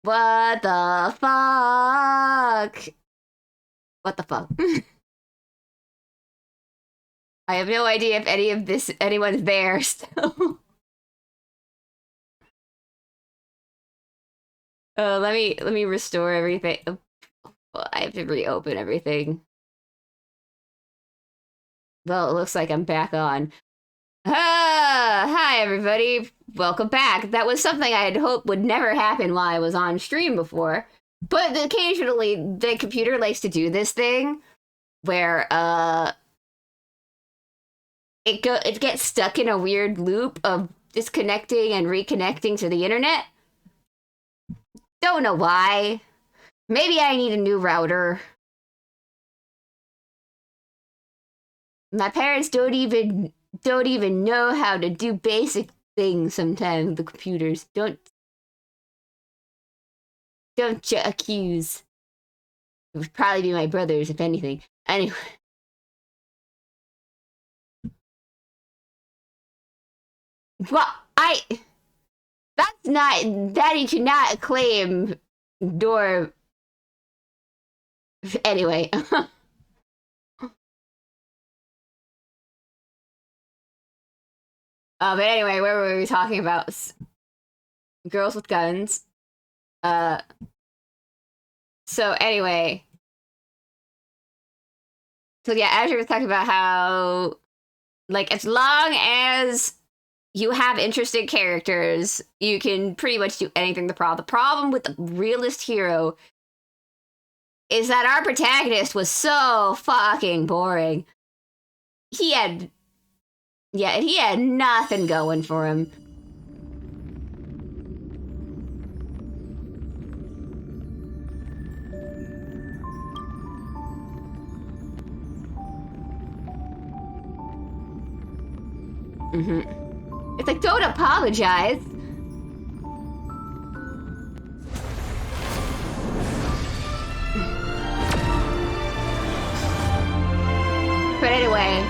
What the fuck? What the fuck? I have no idea if anyone's there still. Let me restore everything. Oh, well, I have to reopen everything. Well, it looks like I'm back on. Hi everybody. Welcome back. That was something I had hoped would never happen while I was on stream before. But occasionally the computer likes to do this thing where it gets stuck in a weird loop of disconnecting and reconnecting to the internet. Don't know why. Maybe I need a new router. My parents don't even know how to do basic things sometimes with the computers. Don't you accuse. It would probably be my brothers, if anything. Anyway. Well, that's not, Daddy cannot claim door. Anyway. But anyway, where were we talking about? Girls with guns. So anyway. So yeah, Azure was talking about how, like, as long as you have interesting characters, you can pretty much do anything. The problem with the realist hero is that our protagonist was so fucking boring. He had nothing going for him. It's like, don't apologize. But anyway,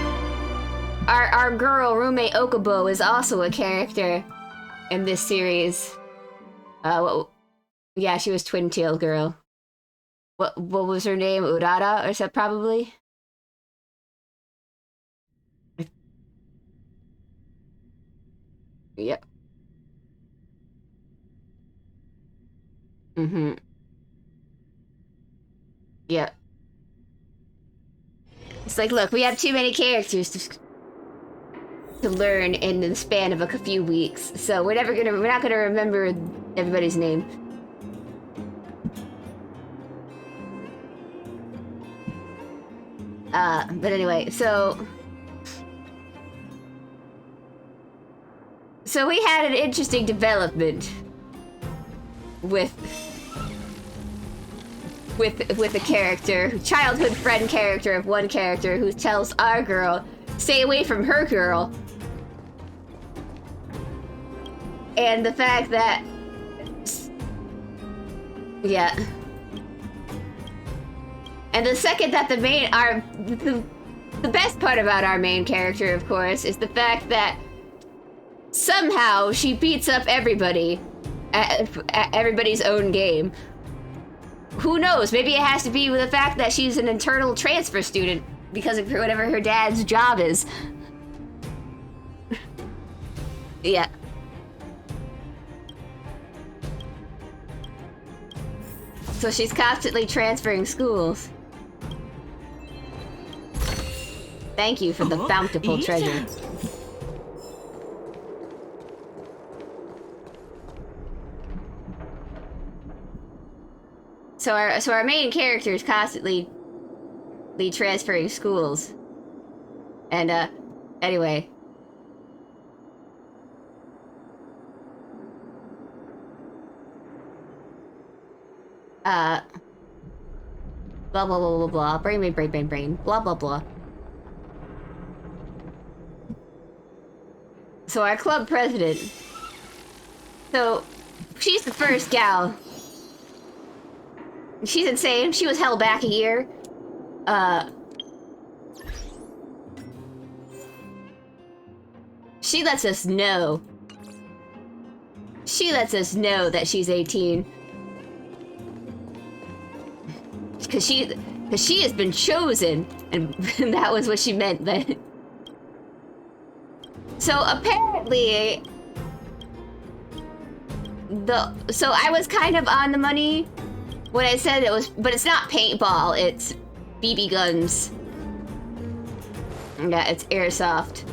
our girl roommate Okubo is also a character in this series. Yeah, she was Twin Tail Girl. What was her name? Urara or so probably? Yep. Yep. It's like, look, we have too many characters to learn in the span of a few weeks, so we're not gonna remember everybody's name. But anyway, so we had an interesting development with a character, childhood friend character of one character who tells our girl, stay away from her girl. And the fact that, yeah. And the second that the best part about our main character, of course, is the fact that somehow she beats up everybody at everybody's own game. Who knows? Maybe it has to be with the fact that she's an internal transfer student because of whatever her dad's job is. Yeah. So she's constantly transferring schools. Thank you for the bountiful treasure. So our main character is constantly transferring schools. And anyway. Blah blah blah blah blah. Brain. Blah blah blah. So our club president. So she's the first gal. She's insane. She was held back a year. She lets us know. She lets us know that she's 18. Cause she has been chosen, and that was what she meant then. So apparently, so I was kind of on the money when I said it was, but it's not paintball, it's BB guns. Yeah, it's airsoft.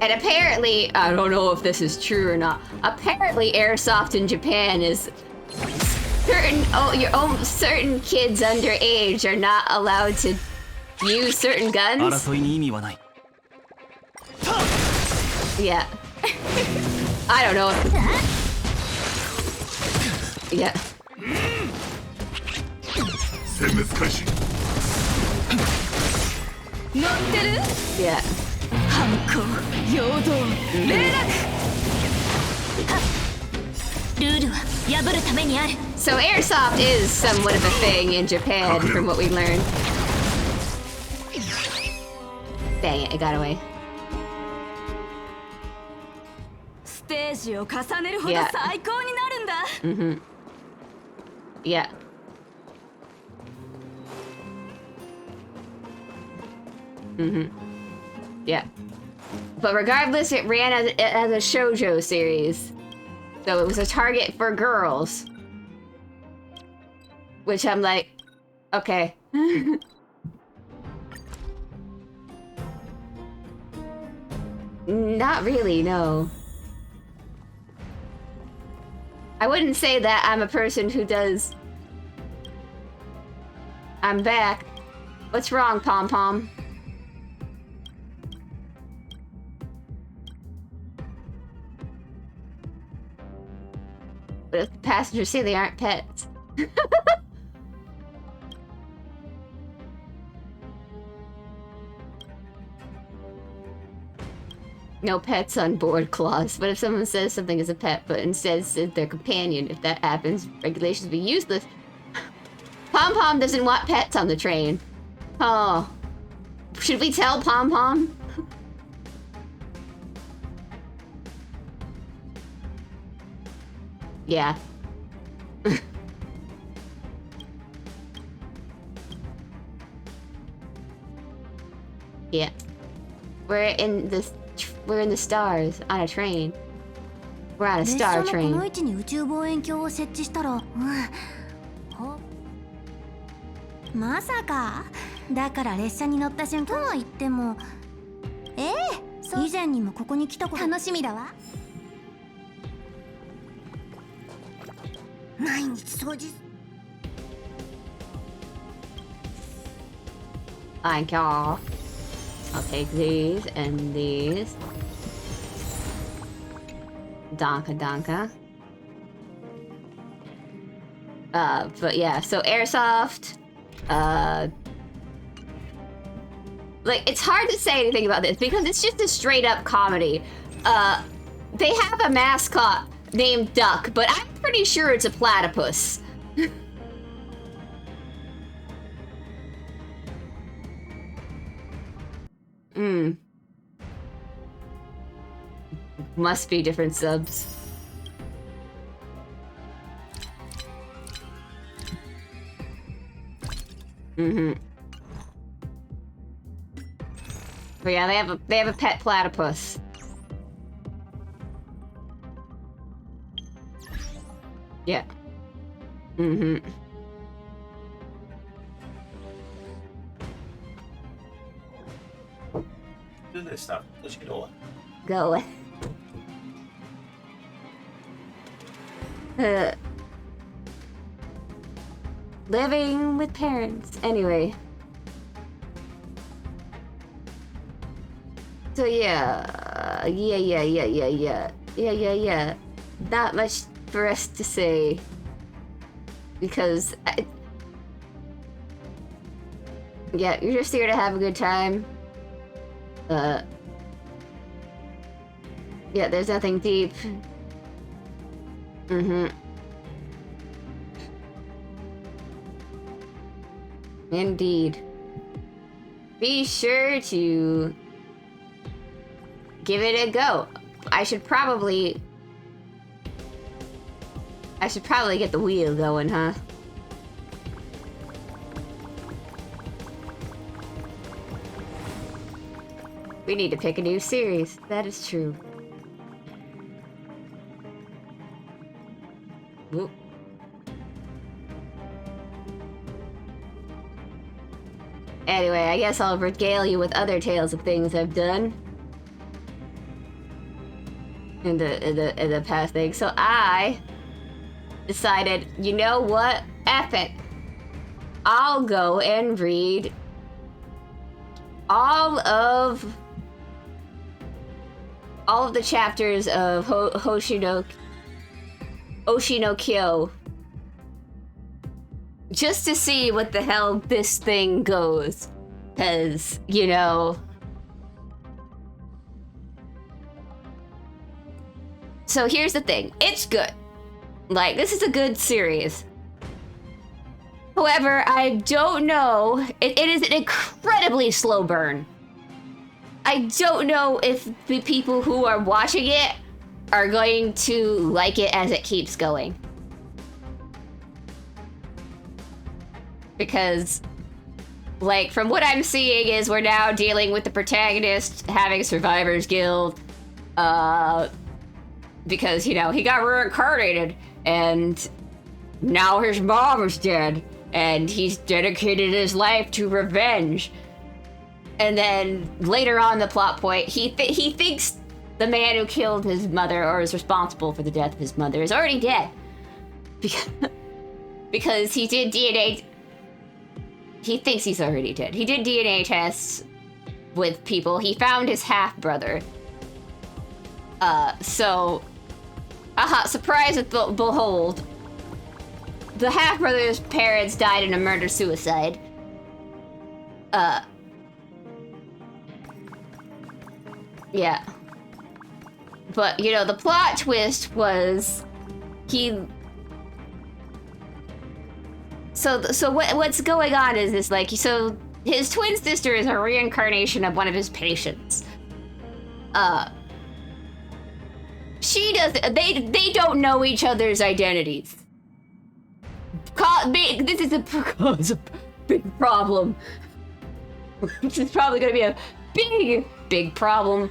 And apparently, I don't know if this is true or not, apparently airsoft in Japan is certain kids underage are not allowed to use certain guns. Yeah. I don't know. Yeah. Yeah. So airsoft is somewhat of a thing in Japan from what we learned. Dang it, it got away. Yeah. Mm-hmm. Yeah. Mm-hmm. Yeah. But regardless, it ran as a shoujo series. So it was a target for girls. Which I'm like, okay. Not really, no. I wouldn't say that I'm a person who does... I'm back. What's wrong, Pom-Pom? But if the passengers say they aren't pets. No pets on board clause. But if someone says something is a pet, but instead says their companion, if that happens, regulations will be useless. Pom-Pom doesn't want pets on the train. Oh. Should we tell Pom-Pom? Yeah. Yeah. We're in the stars on a train. We're on a star train. Thank y'all. I'll take these and these. Donka donka. But yeah, so airsoft. Like, it's hard to say anything about this because it's just a straight up comedy. They have a mascot named Duck, but I'm pretty sure it's a platypus. Must be different subs. But yeah, they have a pet platypus. Yeah. Do this stuff. Let's get on. Go. Living with parents. Anyway. So yeah. Not much for us to say. Because... yeah, you're just here to have a good time. Yeah, there's nothing deep. Indeed. Be sure to give it a go. I should probably I should probably get the wheel going, huh? We need to pick a new series. That is true. Whoop. Anyway, I guess I'll regale you with other tales of things I've done in the past thing. So I decided, you know what? F it. I'll go and read all of the chapters of Oshinokyo just to see what the hell this thing goes. Cause, you know, so here's the thing, it's good. Like, this is a good series. However, I don't know, it is an incredibly slow burn. I don't know if the people who are watching it are going to like it as it keeps going. Because, like, from what I'm seeing is we're now dealing with the protagonist having survivor's guilt, because, you know, he got reincarnated, and now his mom is dead, and he's dedicated his life to revenge. And then later on the plot point, he thinks the man who killed his mother or is responsible for the death of his mother is already dead. Because he did DNA... He thinks he's already dead. He did DNA tests with people. He found his half-brother. Surprise and behold, the half-brother's parents died in a murder-suicide. Yeah. But, you know, the plot twist was So what's going on is this, like, so his twin sister is a reincarnation of one of his patients. They don't know each other's identities. This is a big problem. This is probably gonna be a big problem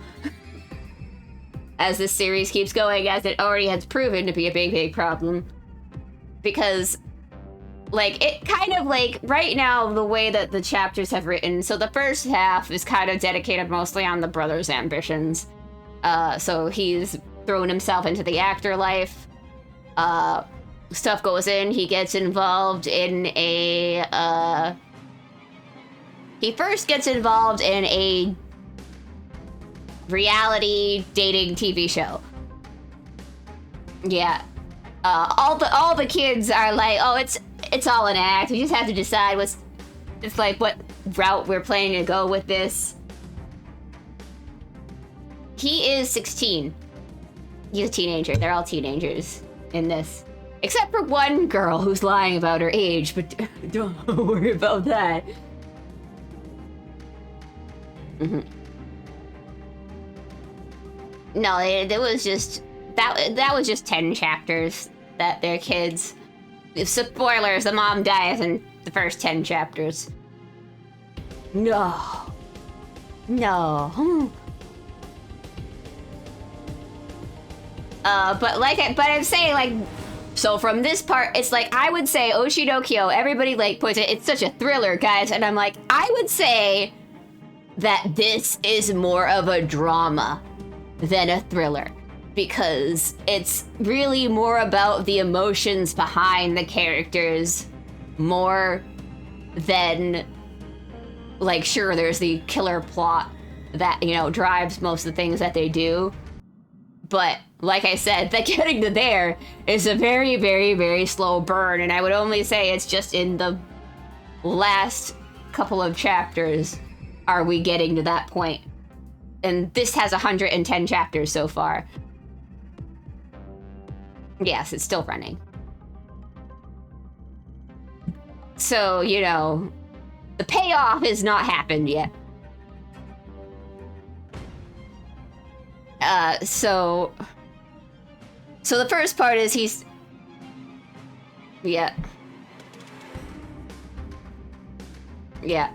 as this series keeps going, as it already has proven to be a big problem. Because, like, it kind of, like, right now, the way that the chapters have written, so the first half is kind of dedicated mostly on the brother's ambitions. So he's thrown himself into the actor life. Stuff goes in, he gets involved in he first gets involved in a reality dating TV show. Yeah. All the kids are like, oh, it's all an act. We just have to decide what route we're planning to go with this. He is 16. He's a teenager. They're all teenagers in this. Except for one girl who's lying about her age, but don't worry about that. Mm-hmm. No, it was just... That was just 10 chapters that they're kids. Spoilers, the mom dies in the first 10 chapters. No. But I'm saying, like, so from this part, it's like, I would say Oshinokyo, everybody, like, puts it, it's such a thriller, guys, and I'm like, I would say that this is more of a drama than a thriller. Because it's really more about the emotions behind the characters more than, like, sure, there's the killer plot that, you know, drives most of the things that they do. But, like I said, that getting to there is a very, very, very slow burn, and I would only say it's just in the last couple of chapters are we getting to that point. And this has 110 chapters so far. Yes, it's still running. So, you know, the payoff has not happened yet. So the first part is Yeah. Yeah.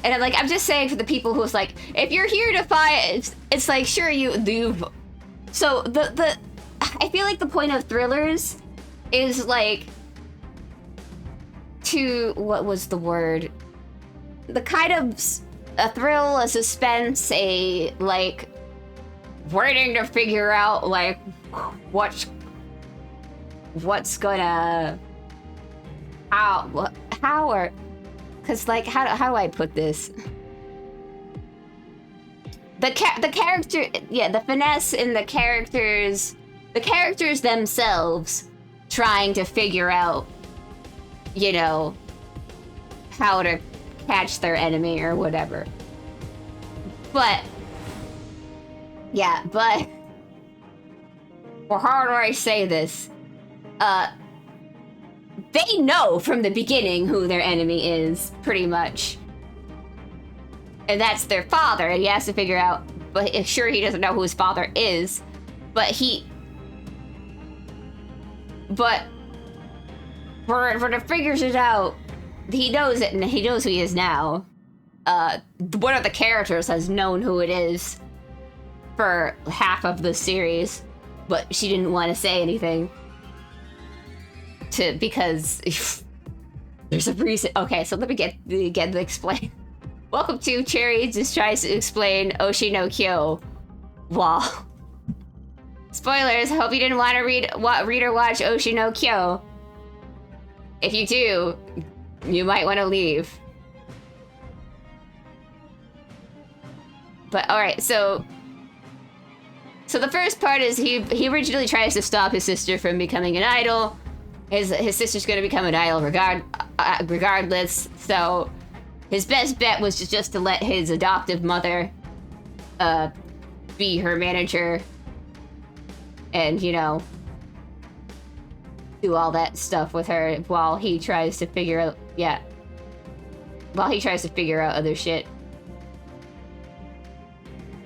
And I'm just saying for the people who's like, if you're here to fight, it's like, sure, you've... So, I feel like the point of thrillers is, like, to... What was the word? The kind of... A thrill, a suspense, a, like... Waiting to figure out, like, what's gonna... How or... Because, like, how do I put this? The character... Yeah, the finesse in the characters themselves trying to figure out, you know, how to catch their enemy or whatever. But... Yeah, but... Or how do I say this? They know from the beginning who their enemy is, pretty much. And that's their father, and he has to figure out... But sure, he doesn't know who his father is, but But... For the figures it out, he knows it, and he knows who he is now. One of the characters has known who it is for half of the series, but she didn't want to say anything. Because there's a reason. Okay, so let me get to explain. Welcome to Cherry just tries to explain Oshi no Kyo. Wow. Spoilers, I hope you didn't want to read or watch Oshi no Kyo. If you do, you might want to leave. But alright, so the first part is he originally tries to stop his sister from becoming an idol. His sister's gonna become an idol regardless, so his best bet was just to let his adoptive mother be her manager and, you know, do all that stuff with her while he tries to figure out, other shit.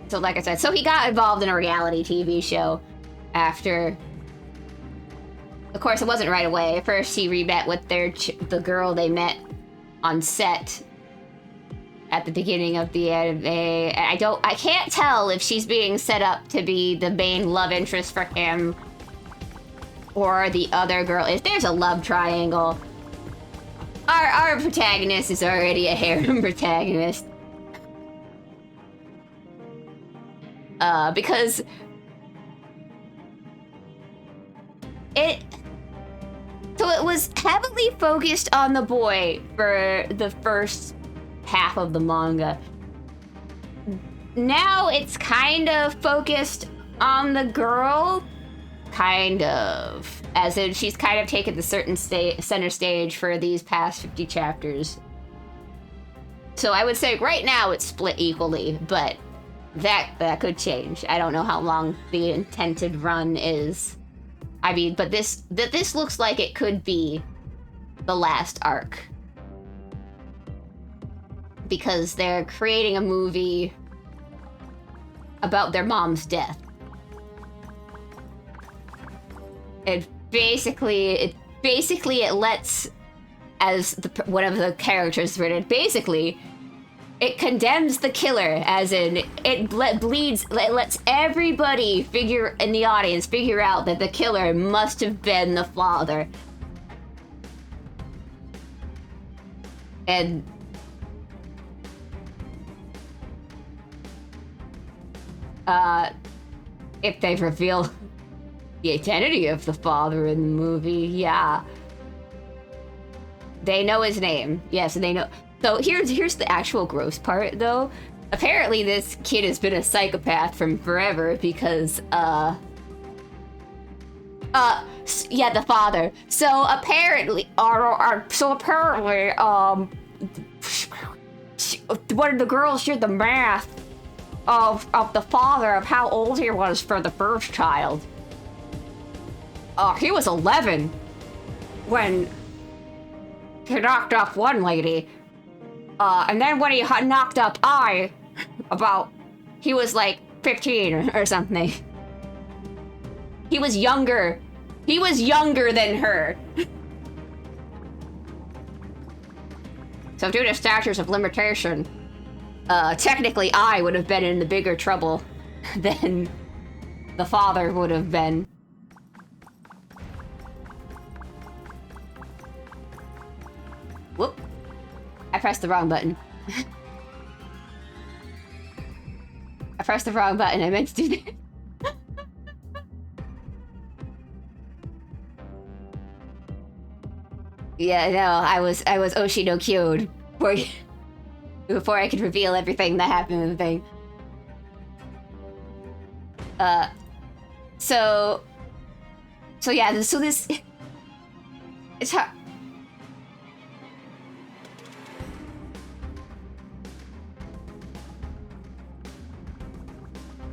So like I said, so he got involved in a reality TV show after... Of course, it wasn't right away. First, he re-met with the girl they met on set at the beginning of the anime. And I can't tell if she's being set up to be the main love interest for him or the other girl. If there's a love triangle, our protagonist is already a harem protagonist. Because So it was heavily focused on the boy for the first half of the manga. Now it's kind of focused on the girl. Kind of. As in she's kind of taken the certain center stage for these past 50 chapters. So I would say right now it's split equally, but that could change. I don't know how long the intended run is. I mean, but this looks like it could be the last arc. Because they're creating a movie about their mom's death. It basically it lets, as one of the characters written, basically it condemns the killer, as in it lets everybody in the audience figure out that the killer must have been the father. And if they reveal the identity of the father in the movie, yeah. They know his name. Yes, and they know. So here's the actual gross part, though. Apparently this kid has been a psychopath from forever because, yeah, the father. So apparently, one of the girls shared the math of the father, of how old he was for the first child. He was 11 when he knocked off one lady. And then when he knocked up he was like 15 or something. He was younger He was younger than her. So due to statutes of limitation, technically I would have been in the bigger trouble than the father would have been. Whoop. I pressed the wrong button. I pressed the wrong button. I meant to do that. Yeah, no, I was Oshi no Kyode before I could reveal everything that happened in the thing. So yeah, so this it's hard.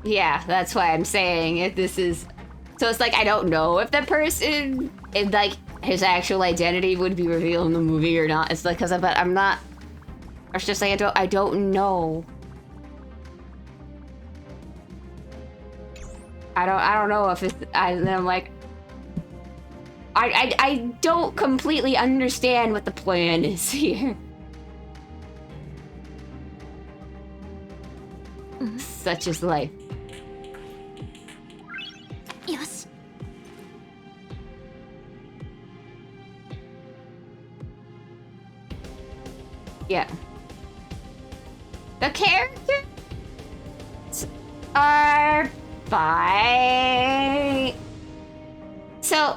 Yeah, that's why I'm saying it. This is so it's like I don't know if the person, if like his actual identity would be revealed in the movie or not. It's like because I'm not. It's just like I don't know. I don't know if it's I'm like I don't completely understand what the plan is here. Such is life. Yes. Yeah. The characters are fine. So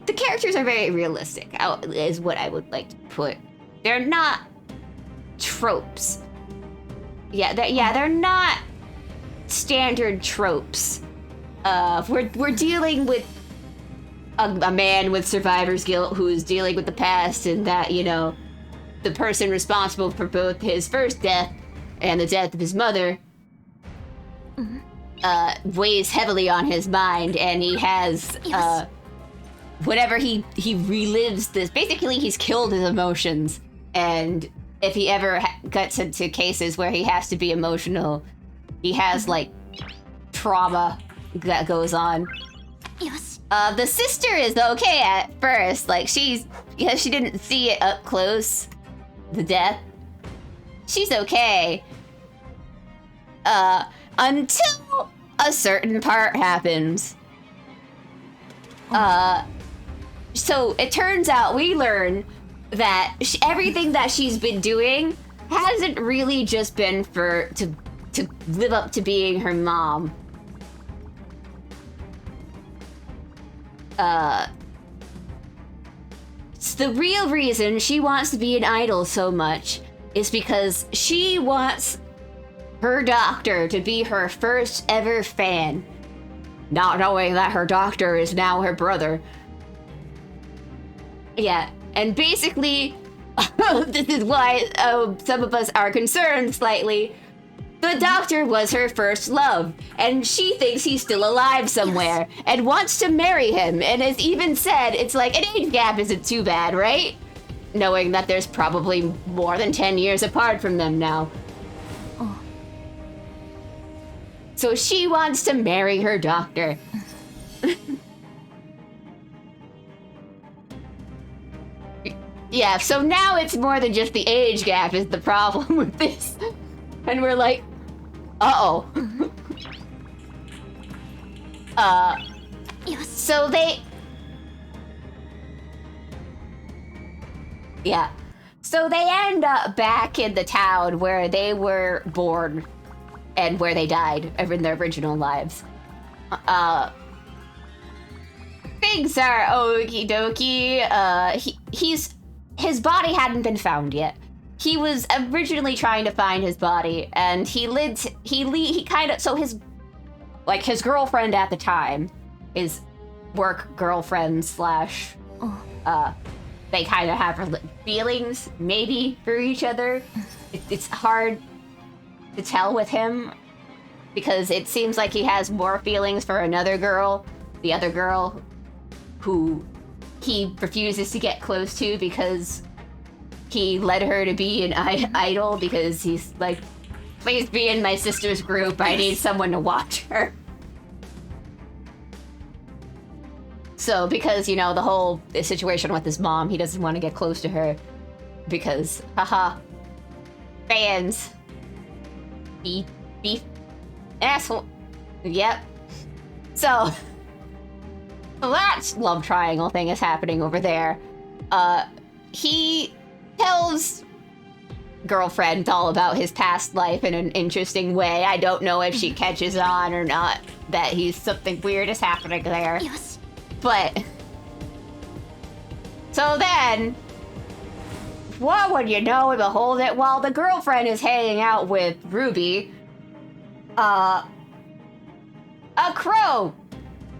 the characters are very realistic, is what I would like to put. They're not tropes. Yeah, they're not standard tropes. We're dealing with a man with survivor's guilt who's dealing with the past, and that, you know, the person responsible for both his first death and the death of his mother weighs heavily on his mind, and he has whenever he relives this, basically he's killed his emotions, and if he ever gets into cases where he has to be emotional, he has like trauma that goes on. Yes. The sister is okay at first, like she didn't see it up close, the death. She's okay. Until a certain part happens. So it turns out we learn that everything that she's been doing hasn't really just been to live up to being her mom. The real reason she wants to be an idol so much is because she wants her doctor to be her first ever fan, not knowing that her doctor is now her brother. Yeah, and basically, this is why some of us are concerned slightly. The doctor was her first love, and she thinks he's still alive somewhere, and wants to marry him, and has even said it's like an age gap isn't too bad, right? Knowing that there's probably more than 10 years apart from them now. Oh. So she wants to marry her doctor. Yeah, so now it's more than just the age gap is the problem with this. And we're like, uh-oh. Yes. So they... Yeah. So they end up back in the town where they were born and where they died in their original lives. Things are okie dokie. His body hadn't been found yet. He was originally trying to find his body, and his girlfriend at the time, his work girlfriend slash, they kind of have feelings, maybe, for each other. It's hard to tell with him, because it seems like he has more feelings for another girl, the other girl, who he refuses to get close to because he led her to be an idol, because he's like, please be in my sister's group, I need someone to watch her. So because, you know, the whole situation with his mom, he doesn't want to get close to her because, haha, fans. Beef. Asshole. Yep. So that love triangle thing is happening over there. He tells girlfriend all about his past life in an interesting way. I don't know if she catches on or not that something weird is happening there. よし But so then, what would you know and behold it, while the girlfriend is hanging out with Ruby, a crow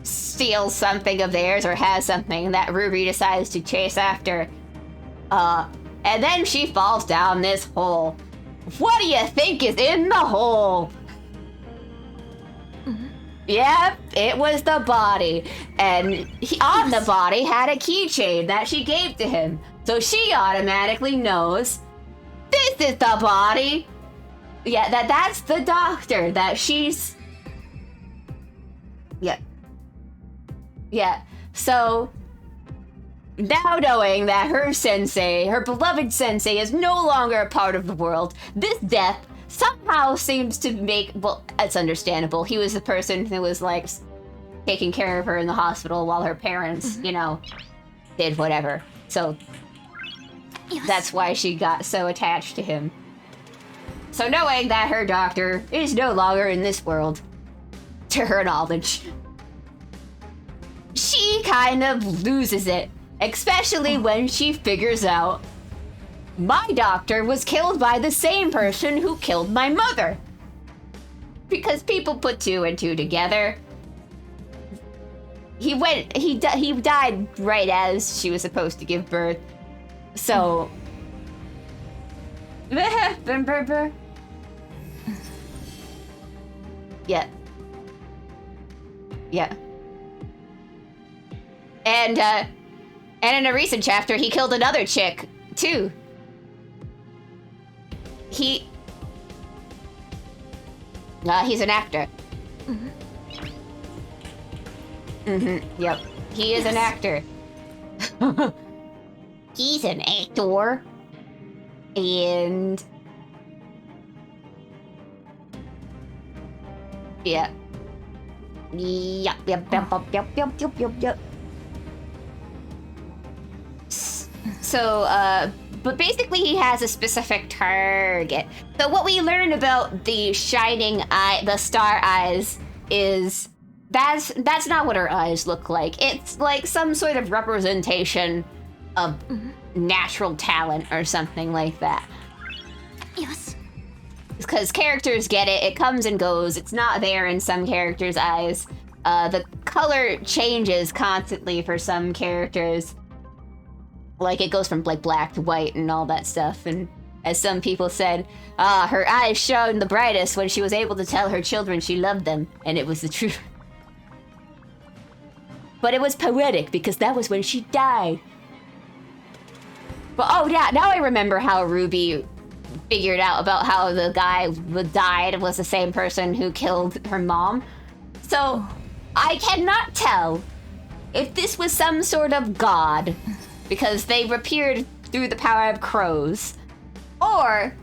steals something of theirs or has something that Ruby decides to chase after. And then she falls down this hole. What do you think is in the hole? Yep, it was the body. And on the body had a keychain that she gave to him. So she automatically knows this is the body. Yeah, that's the doctor that she's... Yeah. Yeah, so now knowing that her sensei, her beloved sensei, is no longer a part of the world, this death somehow seems to make, well, it's understandable. He was the person who was, like, taking care of her in the hospital while her parents, you know, did whatever. So that's why she got so attached to him. So knowing that her doctor is no longer in this world, to her knowledge, she kind of loses it, especially when she figures out my doctor was killed by the same person who killed my mother. Because people put two and two together. He died right as she was supposed to give birth. So yeah. Yeah. And in a recent chapter, he killed another chick, too. He's an actor. Yep. He is an actor. He's an actor. And... yeah. Yep. So, but basically he has a specific target. So what we learn about the shining eye, the star eyes, is that's not what her eyes look like. It's like some sort of representation of natural talent or something like that. よし Because characters get it, it comes and goes. It's not there in some characters' eyes. The color changes constantly for some characters. Like, it goes from, like, black to white and all that stuff. And as some people said, her eyes shone the brightest when she was able to tell her children she loved them. And it was the truth. But it was poetic, because that was when she died. But, oh, yeah, now I remember how Ruby figured out about how the guy who died was the same person who killed her mom. So, I cannot tell if this was some sort of god, because they appeared through the power of crows, or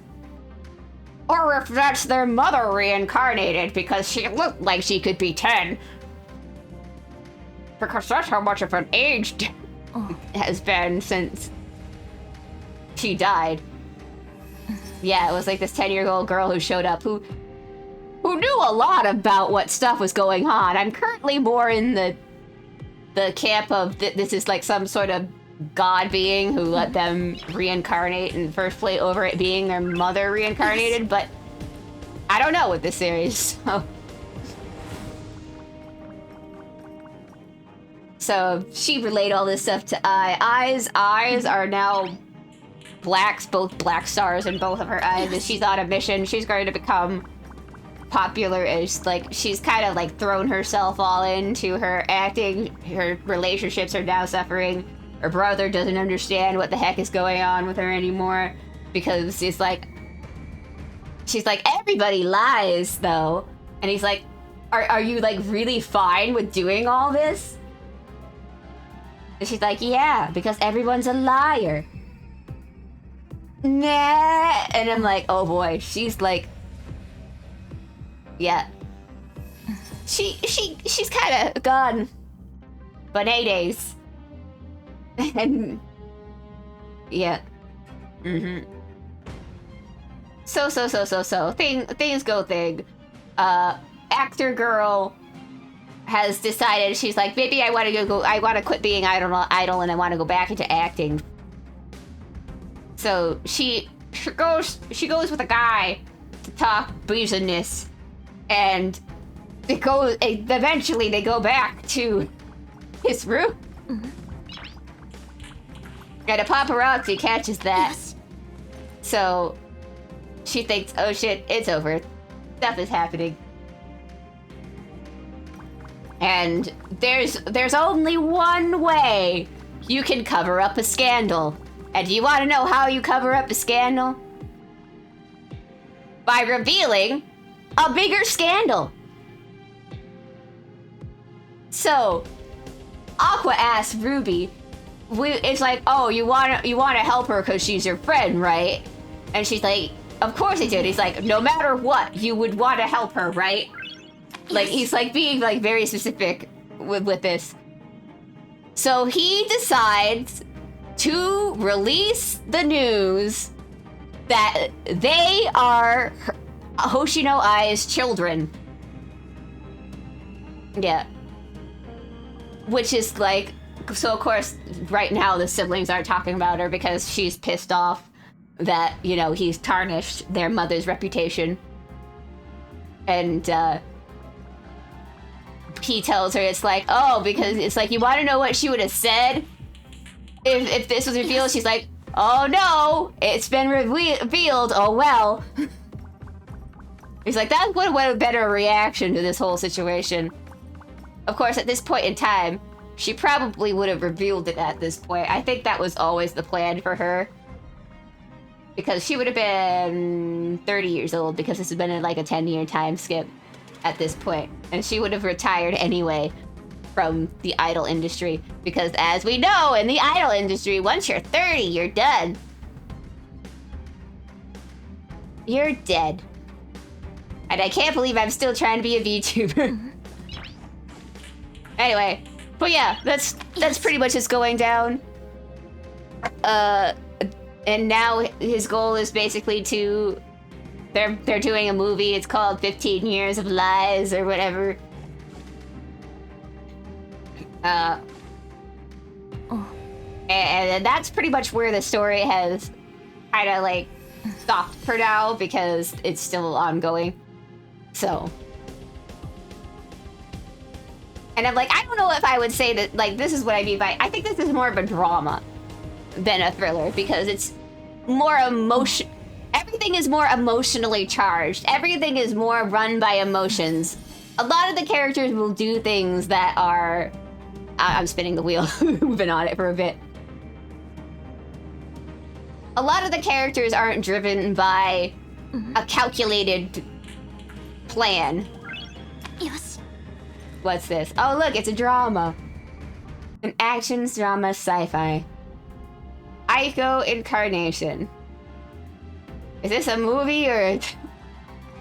if that's their mother reincarnated because she looked like she could be 10. Because that's how much of an age has been since she died. Yeah, it was like this 10-year-old girl who showed up who knew a lot about what stuff was going on. I'm currently more in the camp of this is like some sort of god being who let them reincarnate in the first place over it being their mother reincarnated, but I don't know with this series. So she relayed all this stuff to eyes are now blacks, both black stars in both of her eyes, and she's on a mission. She's going to become popular as, like, she's kind of like thrown herself all into her acting. Her relationships are now suffering. Her brother doesn't understand what the heck is going on with her anymore because she's like, everybody lies though. And he's like, are you like really fine with doing all this? And she's like, yeah, because everyone's a liar. Nah. And I'm like, oh boy, she's like, yeah. She's kind of gone. But 8 days. And yeah. So. Things go thing. Actor girl has decided, she's like, maybe I want to quit being idol and I want to go back into acting. So she goes with a guy to talk business, and eventually they go back to his room. And a paparazzi catches that. Yes. So she thinks, oh shit, it's over. Stuff is happening. And there's only one way you can cover up a scandal. And do you want to know how you cover up a scandal? By revealing a bigger scandal. So Aqua asks Ruby, it's like, oh, you want to help her because she's your friend, right? And she's like, of course I did. He's like, no matter what, you would want to help her, right? Like, he's like being like very specific with this. So he decides to release the news that they are Hoshino Ai's children. Yeah. Which is like, so of course, right now the siblings aren't talking about her because she's pissed off that, you know, he's tarnished their mother's reputation. And, he tells her, it's like, oh, because it's like, you want to know what she would have said if this was revealed? Yes. She's like, oh no, it's been revealed, oh well. He's like, that would have been a better reaction to this whole situation. Of course, at this point in time, she probably would have revealed it at this point. I think that was always the plan for her. Because she would have been 30 years old, because this has been like a 10-year time skip at this point. And she would have retired anyway from the idol industry. Because as we know, in the idol industry, once you're 30, you're done. You're dead. And I can't believe I'm still trying to be a VTuber. Anyway, but yeah, that's pretty much what's going down. And now his goal is basically to... They're doing a movie, it's called 15 Years of Lies or whatever. And that's pretty much where the story has kind of like stopped for now because it's still ongoing. So... And I'm like, I don't know if I would say that, like, this is what I mean by... I think this is more of a drama than a thriller because it's more emotion... Everything is more emotionally charged. Everything is more run by emotions. A lot of the characters will do things that are... I'm spinning the wheel. We've been on it for a bit. A lot of the characters aren't driven by a calculated plan. Yes. What's this? Oh, look, it's a drama. An action drama sci-fi. Aiko Incarnation. Is this a movie or...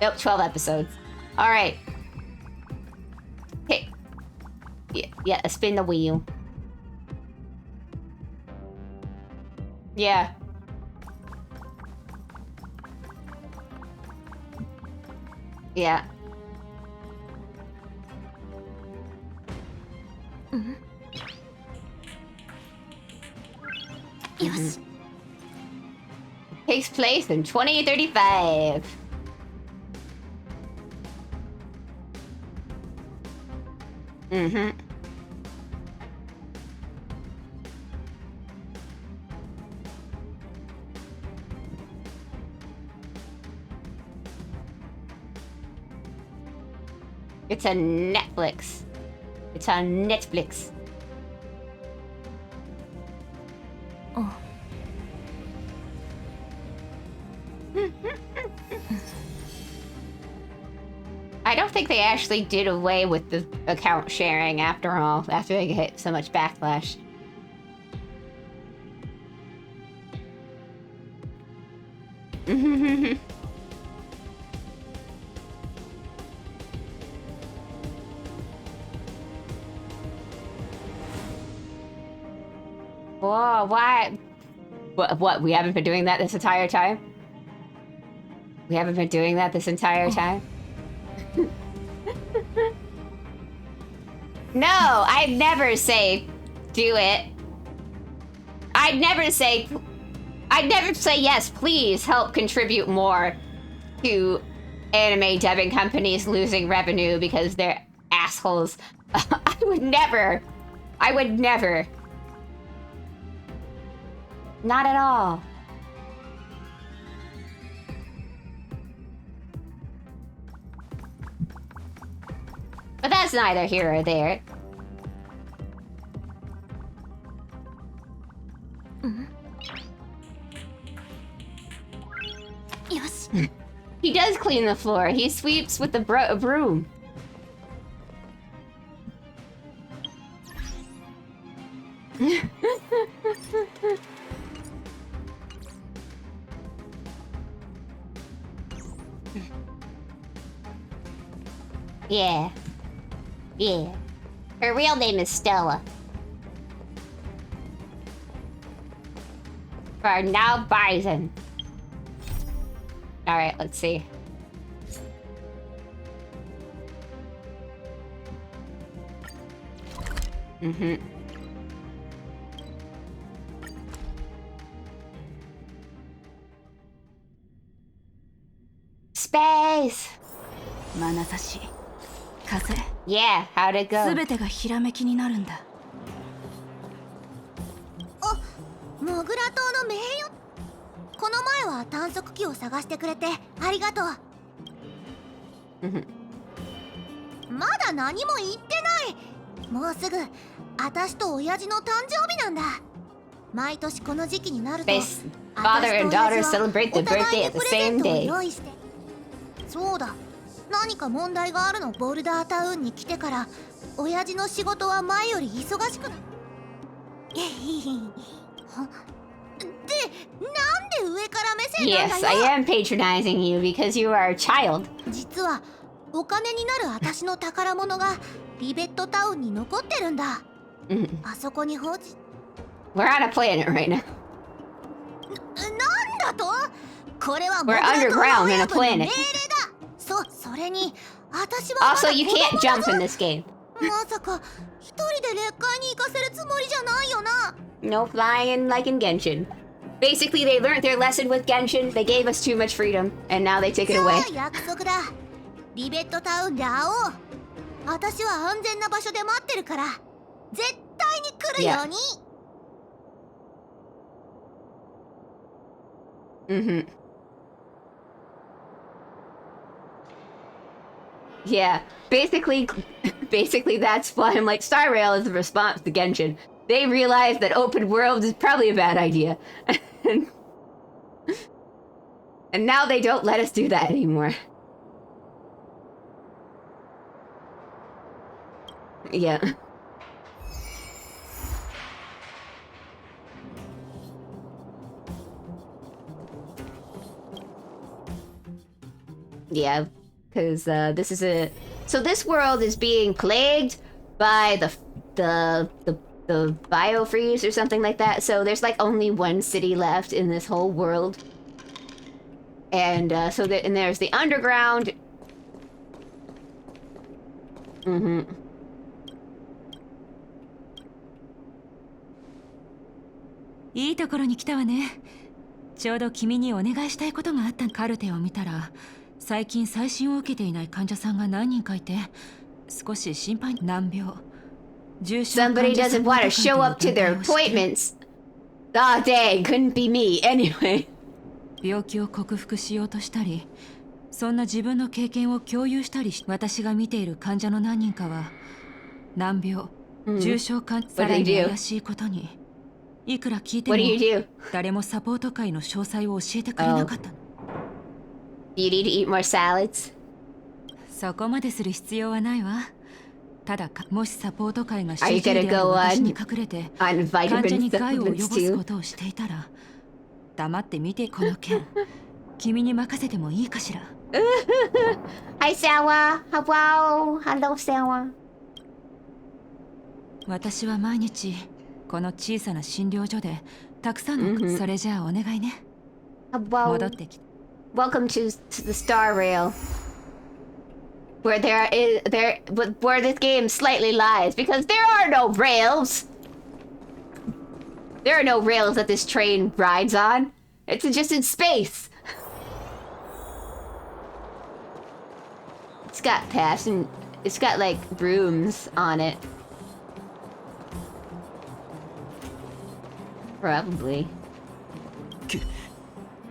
Nope, 12 episodes. Alright. Hey. Yeah, spin the wheel. Yeah. Yeah. Yes. Takes place in 2035. It's a Netflix. It's on Netflix. Oh. I don't think they actually did away with the account sharing after all, after they hit so much backlash. Whoa, why? What? We haven't been doing that this entire time? We haven't been doing that this entire time? No, I'd never say do it. I'd never say yes, please help contribute more to anime dubbing companies losing revenue because they're assholes. I would never. Not at all. But that's neither here or there. Yosh. He does clean the floor. He sweeps with the broom. Yeah. Yeah. Her real name is Stella. For now, Bison. Alright, let's see. Space! 眼差し風 Yeah, how'd it go? 全てがひらめきになるんだ。あ、モグラ島の名誉。この前は探索機を探してくれてありがとう。まだ何も言ってない。もうすぐ私と親父の誕生日なんだ。毎年この時期になると Father and daughter celebrate the birthday at the same day. そうだ。何か問題があるの。ボルダータウンに来てから親父の仕事は前より忙しくなる。で、なんで上から目線なんだよ。 Yes, I am patronizing you because you are a child. 実はお金になる私の宝物がリベットタウンに残ってるんだ。あそこに放置。 We're on a planet right now. なんだと？これは We're underground in a planet. それに私は Also, you can't jump in this game. まさか一人で劣化に行かせるつもりじゃないよな。 No flying like in Genshin. Basically, they learned their lesson with Genshin. They gave us too much freedom, and now they take it away. じゃあ約束だ。リベットタウンで会おう。私は安全な場所で待ってるから、絶対に来るように。Yeah, basically that's why I'm like, Star Rail is the response to Genshin. They realized that open world is probably a bad idea. And now they don't let us do that anymore. Yeah. Yeah, because this is a... So this world is being plagued by the biofreeze or something like that. So there's like only one city left in this whole world. And and there's the underground.いいところに来たわね。ちょうど君にお願いしたいことがあった。カルテを見たら最近再診を受けていない患者さんが何人かいて少し心配。難病、重症患 Somebody 者さん doesn't の want to 関係 show の up to 疑 their いをして appointments. Ah, dang, couldn't be me anyway. 病気を克服しようとしたり、そんな自分の経験を共有したりし、私が見ている患者の何人かは難病、重症患者、さらに怪しいことにいくら聞いても What do you do? 誰もサポート会の詳細を教えてくれなかった。Do you need to eat more salads? そこまでする必要はないわ。ただもしサポート会が Are you CG で gonna ある go 私 on に隠れて on 患者 vitamin に害を及ぼ supplements すこ too? とをしていたら黙って見てこの件君に任せてもいいかしら。Hi, Sawa. Hello. Hello, Sawa. 私は毎日この小さな診療所でたくさんの、それじゃあお願いね。Hello. 戻ってきて。Welcome to the Star Rail, where where this game slightly lies, because there are no rails. There are no rails that this train rides on. It's just in space. It's got it's got like rooms on it. Probably.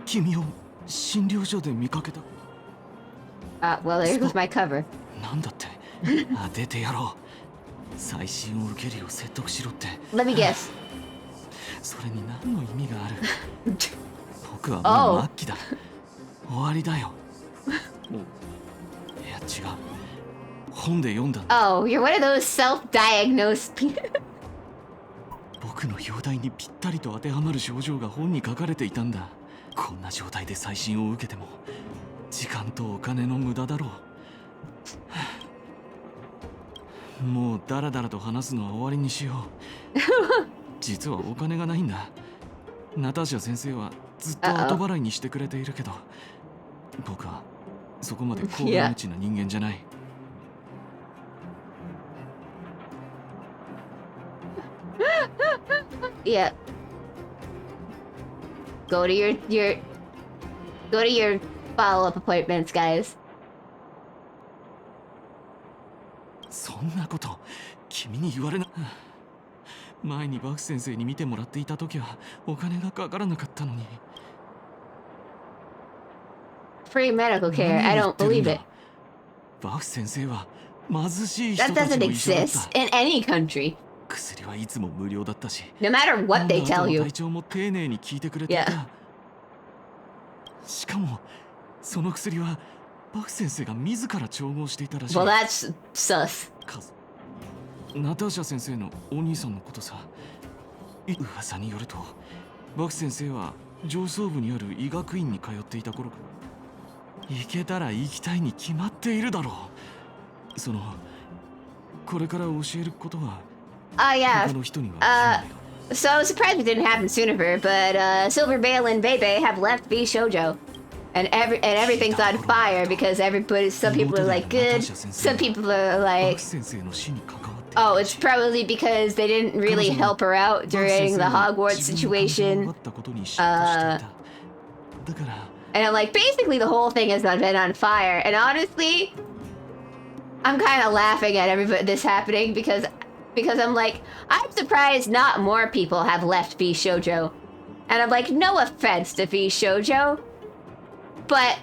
君を診療所で見かけた。Well, there goes my cover. なんだって出てやろう。再審を受けるよう説得しろって。Let me guess. それに何の意味がある。僕はもう末期だ。終わりだよ。いや違う。本で読んだんだ。Oh, you're one of those self-diagnosed people. 僕の容体にぴったりと当てはまる症状が本に書かれていたんだ。こんな状態で再診を受けても時間とお金の無駄だろう。もうダラダラと話すのは終わりにしよう。実はお金がないんだ。ナターシャ先生はずっと後払いにしてくれているけど、僕はそこまで高価無知な人間じゃない。Yeah. Go to your follow-up appointments, guys. そんなこと君に言われな。前にバク先生に見てもらっていた時はお金がかからなかったのに。Free medical care. I don't believe it. バク先生は貧しい人 That たち doesn't の医者だっ exist た。 in any country. 薬はいつも無料だったし、 No matter what they 飲んだ後 tell の you. 体調も丁寧に聞いてくれていた。 Yeah. しかもその薬はバク先生が自ら調合していたらしい。 Well, that's sus. ナターシャ先生のお兄さんのことさ。噂によるとバク先生は上層部にある医学院に通っていた頃から、行けたら行きたいに決まっているだろう。そのこれから教えることは Yeah. 他の人には言わないよ。 So I was surprised it didn't happen sooner for her, but Silver Bale and Bebe have left V Shoujo. And everything's on fire because some people are like good, some people are バ like, ク先生の死に関わっている。 oh, it's probably because they didn't really help her out during the Hogwarts situation. And I'm like, basically the whole thing has been on fire. And honestly, I'm kind of laughing at this happening because I'm like, I'm surprised not more people have left V Shoujo. And I'm like, no offense to V Shoujo, but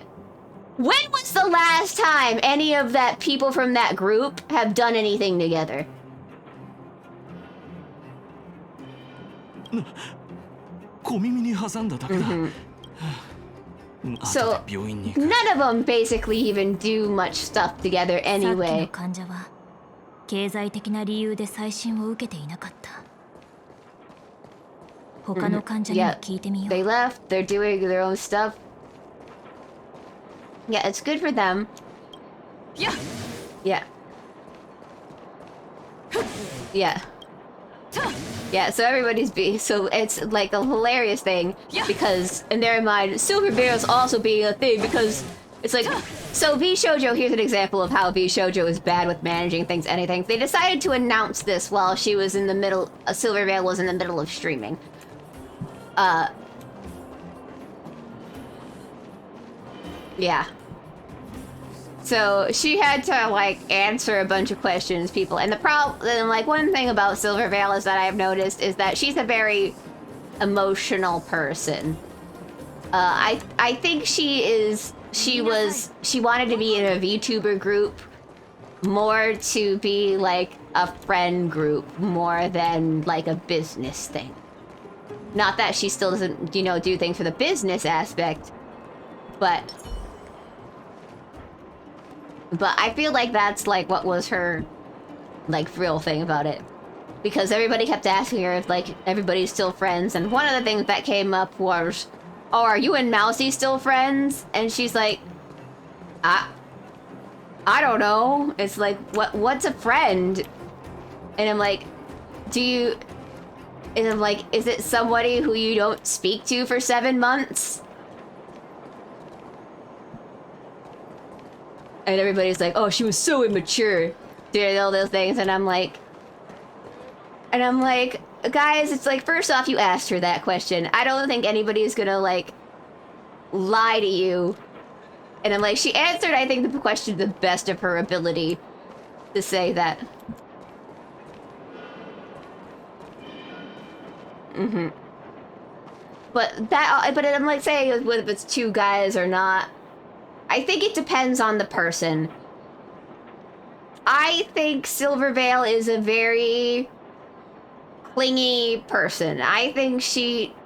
when was the last time any of that people from that group have done anything together? 小耳に挟んだだけだ。後 So で病院に行く。 none of them basically even do much stuff together さっきの anyway. 患者は経済的な理由で再診を受けていなかった。他の患者にも Yeah, 聞いてみよ they う。 left. They're doing their own stuff. Yeah, it's good for them. Yeah. Yeah. Yeah. Yeah, so so it's like a hilarious thing because in their mind, Silver Bears also being a thing because it's like, so V Shoujo, here's an example of how V Shoujo is bad with managing things, anything. They decided to announce this while she was in the middle, Silver Veil was in the middle of streaming. Yeah. So she had to like answer a bunch of questions, people. And like one thing about Silver Veil is that I've noticed is that she's a very emotional person. I think she wanted to be in a VTuber group more to be like a friend group more than like a business thing. Not that she still doesn't, do things for the business aspect, but I feel like that's like what was her like real thing about it. Because everybody kept asking her if like everybody's still friends, and one of the things that came up was oh, are you and Mousy still friends? And she's like, I don't know. It's like, what's a friend? And I'm like, and I'm like, is it somebody who you don't speak to for 7 months? And everybody's like, oh, she was so immature doing all those things. And I'm like, guys, it's like, first off, you asked her that question. I don't think anybody's gonna, like, lie to you. And I'm like, she answered, I think, the question to the best of her ability to say that. But I'm like saying whether it's two guys or not. I think it depends on the person. I think Silvervale is a very clingy person. I think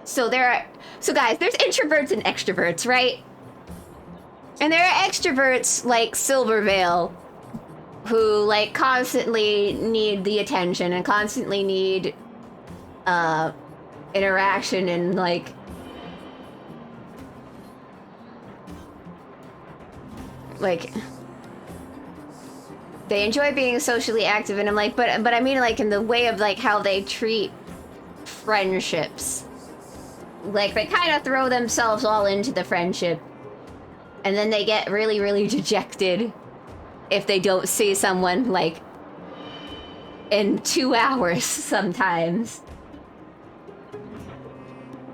so guys, there's introverts and extroverts, right? And there are extroverts like Silvervale who like constantly need the attention and constantly need interaction and like they enjoy being socially active, and I'm like, but I mean like in the way of like how they treat friendships. Like they kind of throw themselves all into the friendship, and then they get really, really dejected if they don't see someone like in 2 hours sometimes.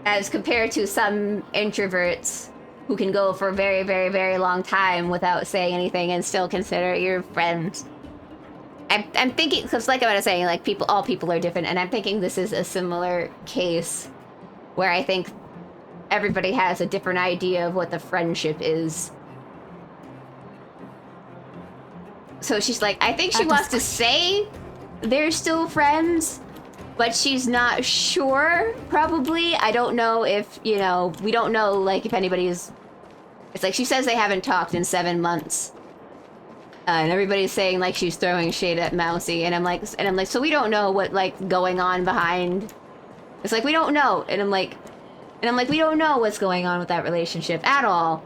As compared to some introverts who can go for a very, very, very long time without saying anything and still consider your friends. I'm thinking, because like I was saying, like all people are different, and I'm thinking this is a similar case where I think everybody has a different idea of what the friendship is. So she's like, I think she wants to say they're still friends, but she's not sure, probably. I don't know if, we don't know, like, if anybody's... It's like, she says they haven't talked in 7 months. And everybody's saying, like, she's throwing shade at Mousy. And I'm like, so we don't know what, like, going on behind... It's like, we don't know. And I'm like, we don't know what's going on with that relationship at all.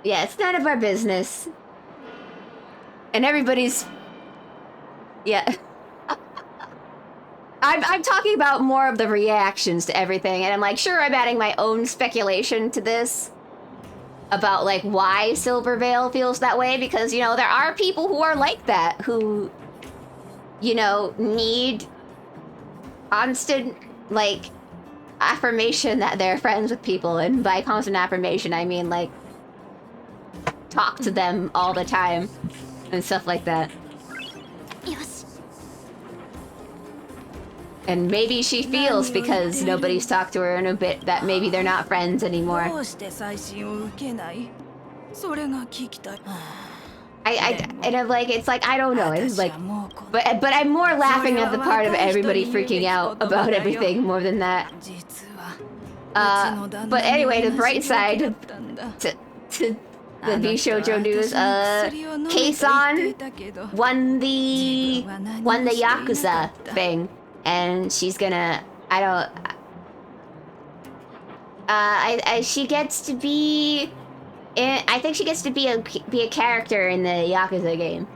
Yeah, it's none of our business. And everybody's... Yeah. I'm talking about more of the reactions to everything, and I'm like, sure, I'm adding my own speculation to this about like why Silvervale feels that way, because there are people who are like that, who need constant like affirmation that they're friends with people, and by constant affirmation I mean like talk to them all the time and stuff like that. And maybe she feels, because nobody's talked to her in a bit, that maybe they're not friends anymore. And I'm like, it's like, I don't know. It's like, but I'm more laughing at the part of everybody freaking out about everything more than that. But anyway, the bright side to the Bishoujo news, Kei-san won the Yakuza thing. And she's gonna, she gets to be, I think she gets to be a character in the Yakuza game.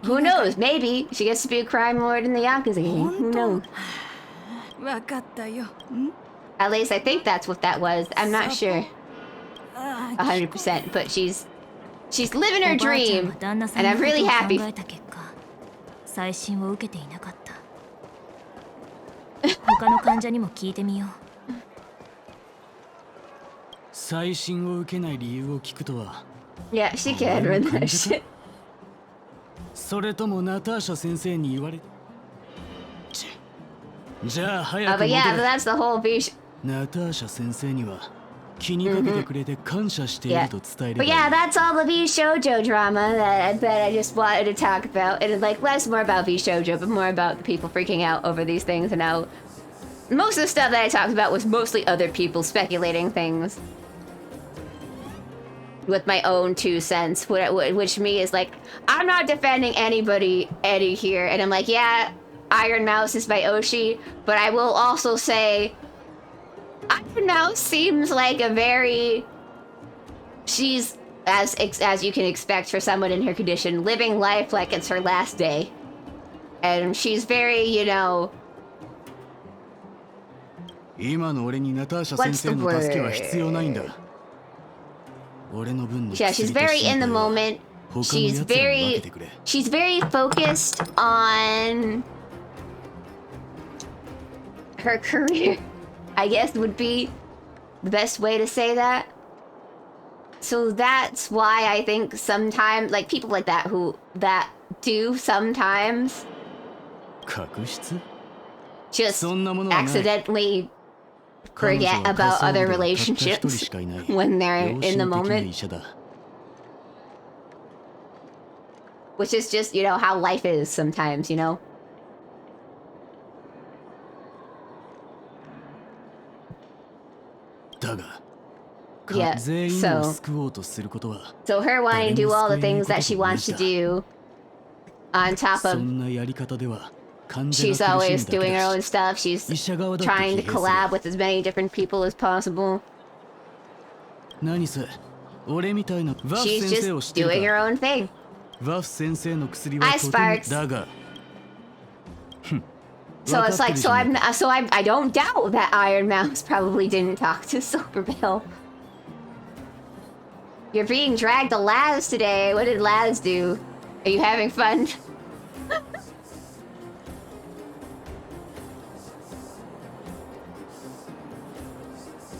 Who knows? Maybe she gets to be a crime lord in the Yakuza game. Who knows? At least I think that's what that was. I'm not sure. 100%, but she's living her dream, and I'm really happy. 他の患者にも聞いてみよう。再審を受けない理由を聞くとは。Yeah, she can run that shit. それともナターシャ先生に言われ。じゃあ早く戻れ。But yeah, that's the whole vision. ナターシャ先生には気にかけてくれて感謝していると伝えればいい。But yeah, that's all the V-shoujo drama that I just wanted to talk about. And like less more about V-shoujo, but more about the people freaking out over these things, and how most of the stuff that I talked about was mostly other people speculating things. with my own 2 cents, which me is like, I'm not defending anybody, Eddie here, and I'm like, yeah, Iron Mouse is by Oshi, but I will also say, Iron Mouse seems like a very, she's, as you can expect for someone in her condition, living life like it's her last day, and she's very, you know, what's the word? Yeah, she's very in the moment. She's very focused on her career, I guess would be the best way to say that. So that's why I think sometimes, like, people like that that do sometimes just accidentally forget about other relationships when they're in the moment. Which is just, you know, how life is sometimes, you know? Yeah, so her wanting to do all the things that she wants to do, on top of she's always doing her own stuff, she's trying to collab with as many different people as possible. She's just doing her own thing. Hi, Sparks. So it's like, I don't doubt that Iron Mouse probably didn't talk to Silverbill. You're being dragged to Laz today. What did Laz do? Are you having fun?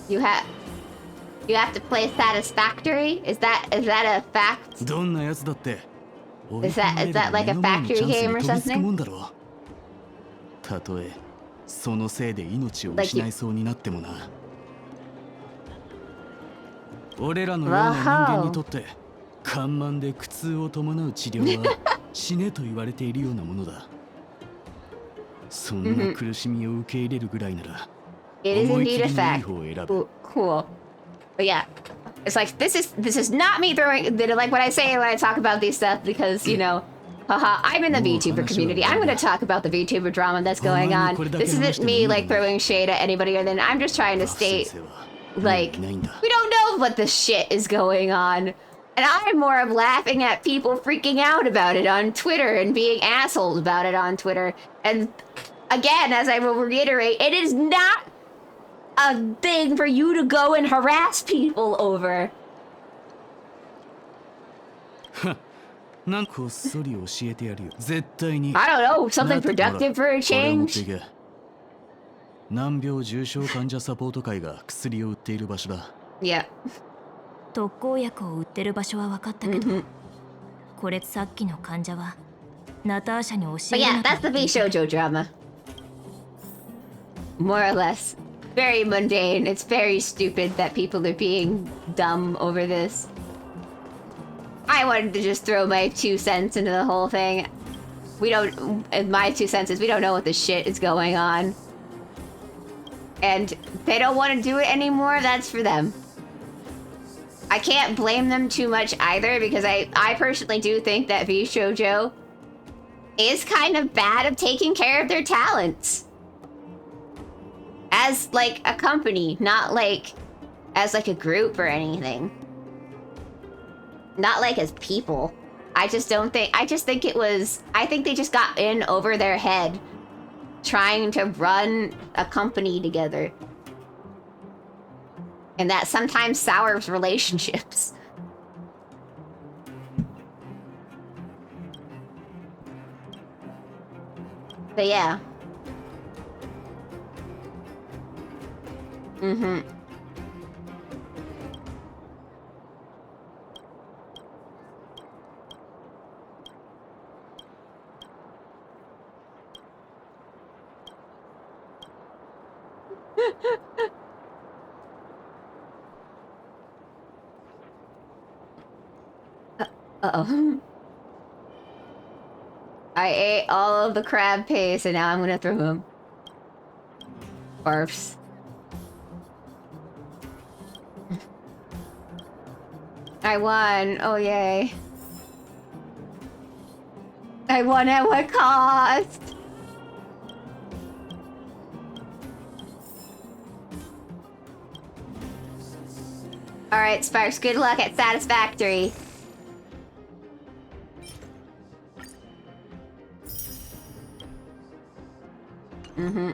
You have to play Satisfactory? Is that a fact? Is that like a factory game or something? Like It is indeed a fact. Ooh, cool. But yeah, it's like, this is not me throwing, like what I say when I talk about these stuff, because, you know, haha, I'm in the VTuber community. I'm going to talk about the VTuber drama that's going on. This isn't me, like, throwing shade at anybody, and then I'm just trying to state, like, we don't know what the shit is going on. And I'm more of laughing at people freaking out about it on Twitter and being assholes about it on Twitter. And again, as I will reiterate, it is not a thing for you to go and harass people over. I don't know, something productive for a change? Yeah. 特効薬を売ってる場所は分かったけど、これさっきの患者はナターシャに教 But え yeah, なか that's った the V-shoujo drama. More or less. Very mundane. It's very stupid that people are being dumb over this. I wanted to just throw my 2 cents into the whole thing. My 2 cents is we don't know what the shit is going on. And they don't want to do it anymore, that's for them. I can't blame them too much either, because I personally do think that V-shoujo is kind of bad at taking care of their talents. As, like, a company, not, like, as, like, a group or anything. Not, like, as people. I just think it was... I think they just got in over their head trying to run a company together. And that sometimes sours relationships. But yeah. Mm-hmm. Uh-oh. I ate all of the crab paste and now I'm gonna throw them. Barfs. I won. Oh, yay. I won at what cost? Alright, Sparks, good luck at Satisfactory. Mm-hmm.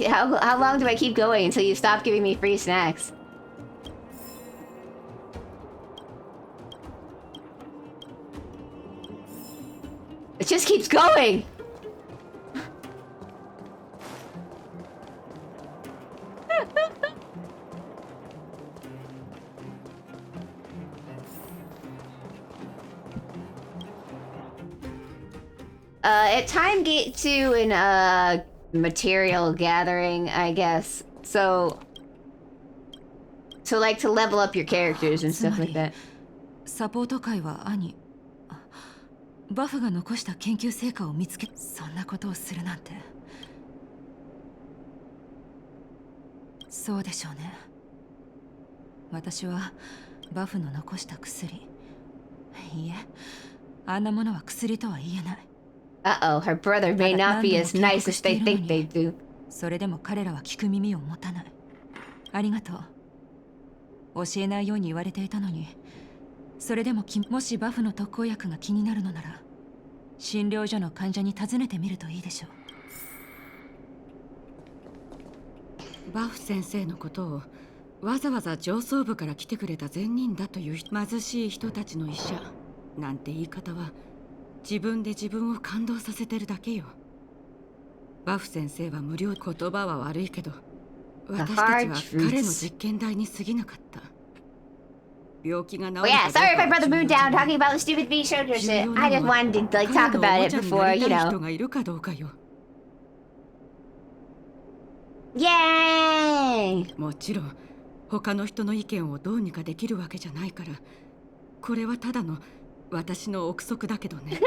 How long do I keep going until you stop giving me free snacks? It just keeps going! At time gate 2 in material gathering, I guess. So like to level up your characters and stuff like that. サポート会は兄バフが残した研究成果を見つけ、そんなことをするなんて。そうでしょうね。私はバフの残した薬、いいえ、あんなものは薬とは言えない。Uh-oh, her brother may not be as nice as they think they do. それでも彼らは聞く耳を持たない。ありがとう。教えないように言われていたのに、それでももしバフの特効薬が気になるのなら、診療所の患者に尋ねてみるといいでしょう。バフ先生のことをわざわざ上層部から来てくれた善人だという貧しい人たちの医者なんて言い方は自分で自分を感動させてるだけよ。バフ先生は無料、言葉は悪いけど私たちは彼の実験台に過ぎなかった。病気が治るかどうか Oh yeah, sorry if I brought the mood down talking about the stupid V shoulder shit. I just wanted to like talk about it before, you know. 人がいるかどうかよ。Yay! もちろん他の人の意見をどうにかできるわけじゃないから、これはただの私の憶測だけどね。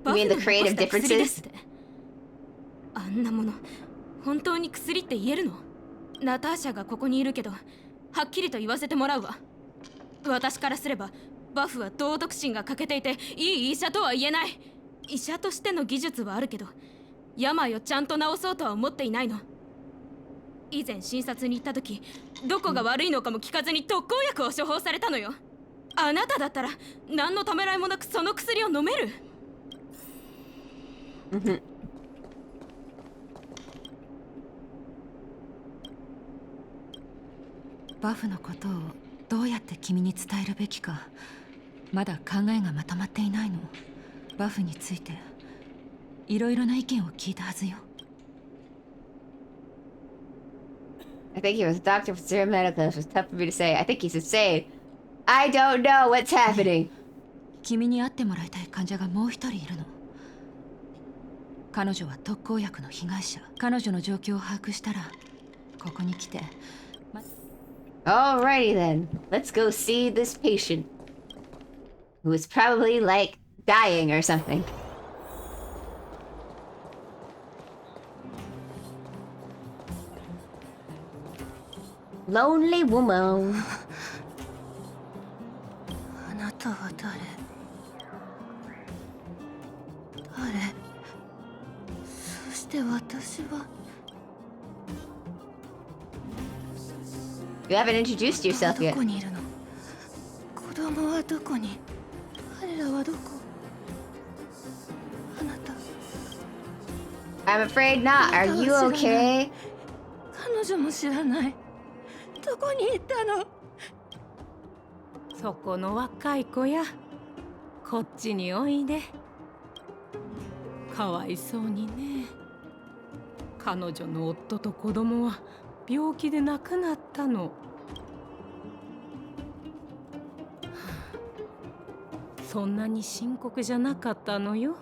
You mean the creative differences? あんなもの本当に薬って言えるの？ナターシャがここにいるけど、はっきりと言わせてもらうわ。私からすればバフは道徳心が欠けていていい医者とは言えない。医者としての技術はあるけど、病をちゃんと治そうとは思っていないの。以前診察に行った時、どこが悪いのかも聞かずに特効薬を処方されたのよ。あなただったら何のためらいもなくその薬を飲める。バフのことをどうやって君に伝えるべきか、まだ考えがまとまっていないの。バフについていろいろな意見を聞いたはずよ。I think he was a doctor for Zero Medical. It was tough for me to say. I think he should say, I don't know what's happening. 君に会ってもらいたい患者がもう一人いるの。彼女は特効薬の被害者。彼女の状況を把握したらここに来て。Alrighty then. Let's go see this patient. Who is probably like dying or something. Lonely woman. あなたは誰？そして私は。You haven't introduced yourself ど yet. こにいるの？子供はどこに？彼らはどこ？あなた。I'm afraid not. Are you okay? 彼女も知らない。どこに行ったの？そこの若い子や、こっちにおいで。かわいそうにね。彼女の夫と子供は病気で亡くなったの。そんなに深刻じゃなかったのよ。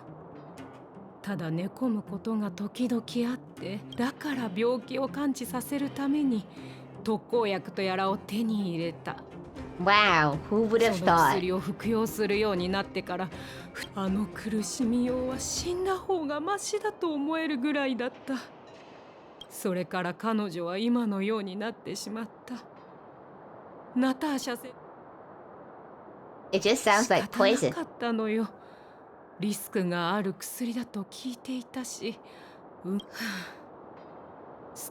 ただ寝込むことが時々あって、だから病気を感知させるために特効薬とやらを手に入れた。Wow, who would have その thought? 薬を服用するようになってから、あの苦しみようは死んだ方がマシだと思えるぐらいだった。それから彼女は今のようになってしまった。ナターシャ先 It just sounds 生 like poison. 仕方なかったのよ。リスクがある薬だと聞いていたし、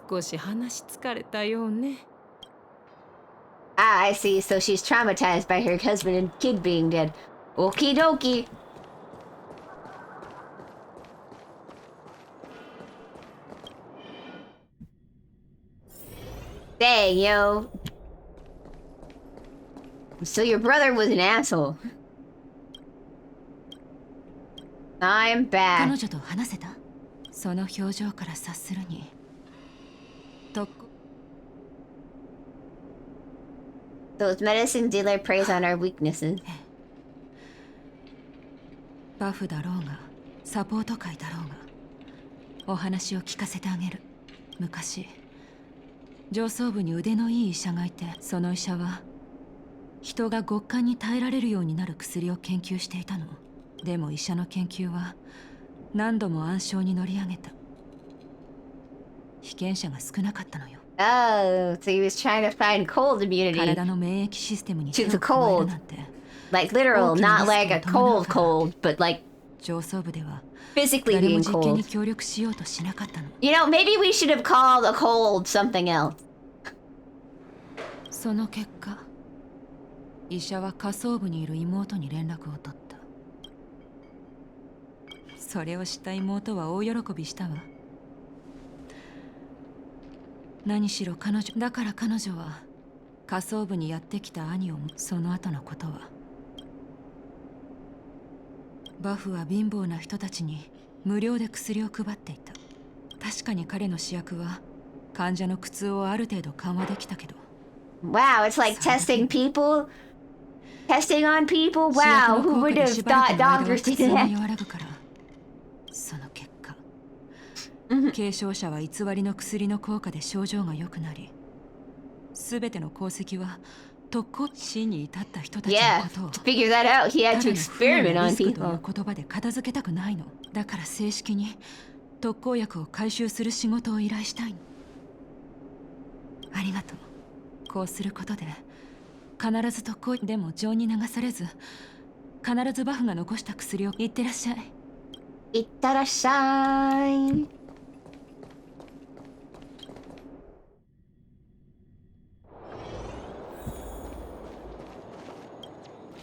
少し話疲れたようね。Ah, I see. So she's traumatized by her husband and kid being dead. Okie dokie. Dang, yo. So your brother was an asshole. I'm 彼 back. 女と話せた？その表情から察するに。とっ Those medicine dealer preys on our weaknesses. バフだろうが、サポート会だろうが、お話を聞かせてあげる。昔、上層部に腕のいい医者がいて、その医者は人が極寒に耐えられるようになる薬を研究していたの。でも医者の研究は何度も暗礁に乗り上げた。被験者が少なかったのよ。Oh, so he was trying to find cold immunity 体の免疫システムに to 手 the を加える cold. なんて。 Like literal, not like a cold cold, but like 上層部では physically 誰も being 実験に cold. 協力しようとしなかったの。 You know, maybe we should have called a cold something else. その結果、医者は下層部にいる妹に連絡を取った。それを知った妹は大喜びしたわ。何しろ彼女だから彼女は下層部にやってきた兄を。その後のことは、バフは貧乏な人たちに無料で薬を配っていた。確かに彼の試薬は患者の苦痛をある程度緩和できたけど。 Wow, it's like testing people. Testing on people? Wow, who would have thought doctors did that? 和らぐから。その結果、軽症者は偽りの薬の効果で症状が良くなり、すべての功績は特攻死に至った人たちの Yeah, ことを to figure that out, he had to ただの不運 experiment な on リスクという people. 言葉で片付けたくないの。だから正式に特効薬を回収する仕事を依頼したいの。ありがとう。こうすることで必ず特効でも情に流されず、必ずバフが残した薬を。いってらっしゃい。Ittarashai.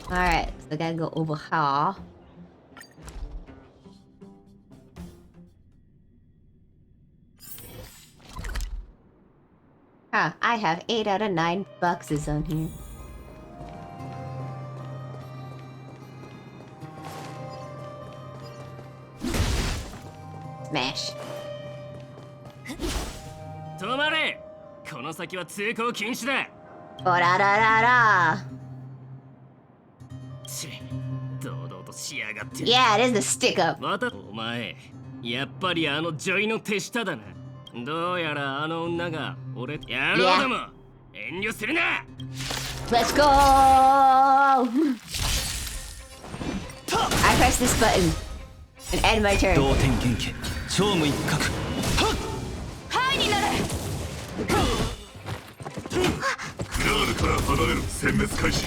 Alright, so I gotta go over here. Huh, I have 8 out of 9 boxes on here. Smash. 止まれ。この先は通行禁止だ。 Oh, ち、堂々としやがって。 yeah, it is the stick up. またお前、やっぱりあの女医の手下だな。どうやらあの女が俺やろうでも遠慮するな。 Let's go! I press this button and end my turn. 同点元気超無一角。はいになれ。ガールから離れる。殲滅開始。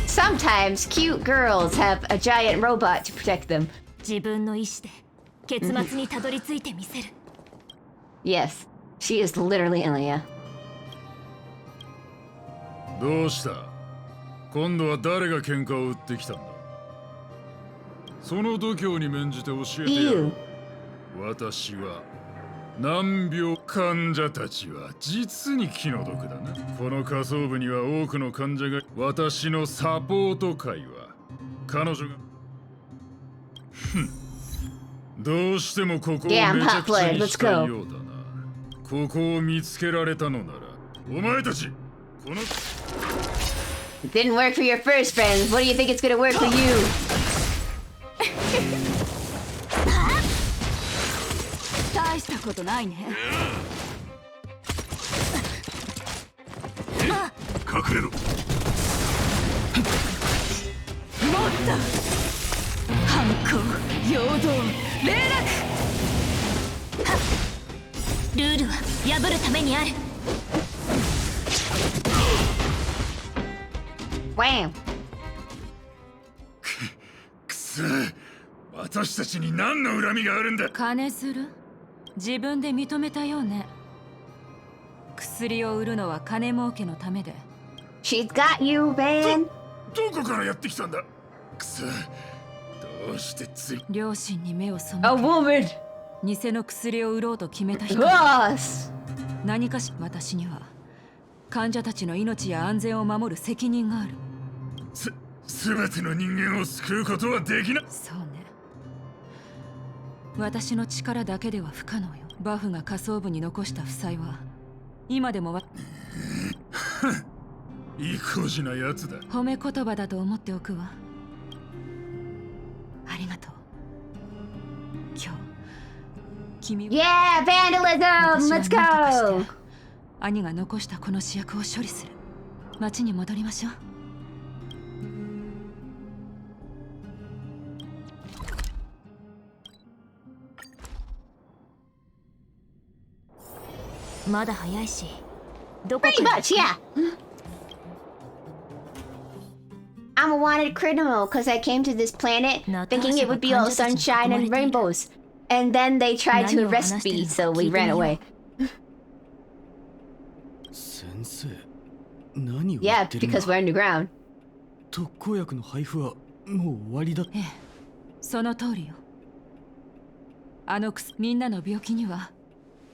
Sometimes cute girls have a giant robot to protect them. 自分の意志で結末にたどり着いてみせる。 Yes, she is literally Elia. どうした？今度は誰が喧嘩を売ってきたんだ？その度胸に免じて教えてやる。私は難病患者たちは実に気の毒だな。この下層部には多くの患者が。私のサポート会は彼女がどうしてもここをめちゃくちゃにしたいようだな。ここを見つけられたのならお前たちこの It didn't work for your first friends. What do you think it's gonna work for you? 大大したことないね。隠れろ。もっと反抗、陽動、霊落。ルールは破るためにある。Wham! くそ、私たちに何の恨みがあるんだ。金する？自分で認めたようね。薬を売るのは金儲けのためで。She's got you, man! どこからやってきたんだ。くそ、どうしてつい。両親に目を背 A け woman! 偽の薬を売ろうと決めた人。 Yes! 何かし私には患者たちの命や安全を守る責任がある。すべての人間を救うことはできない。そうね。私の力だけでは不可能よ。バフが下層部に残した負債は今でも意固地なやつだ。褒め言葉だと思っておくわ。ありがとう。今日君は Yeah, vandalism! 私 Let's は何とか go! して兄が残したこの主役を処理する。町に戻りましょう。まだ早いし、どこ Pretty から much, yeah. I'm a wanted criminal because I came to this planet thinking it would be all sunshine and rainbows. And then they tried to arrest me, so we ran away. 先生、何を言 Yeah, ってるん because だ。 we're underground. 特効薬の配布はもう終わりだ。ええ、その通りよ。あのみんなの病気には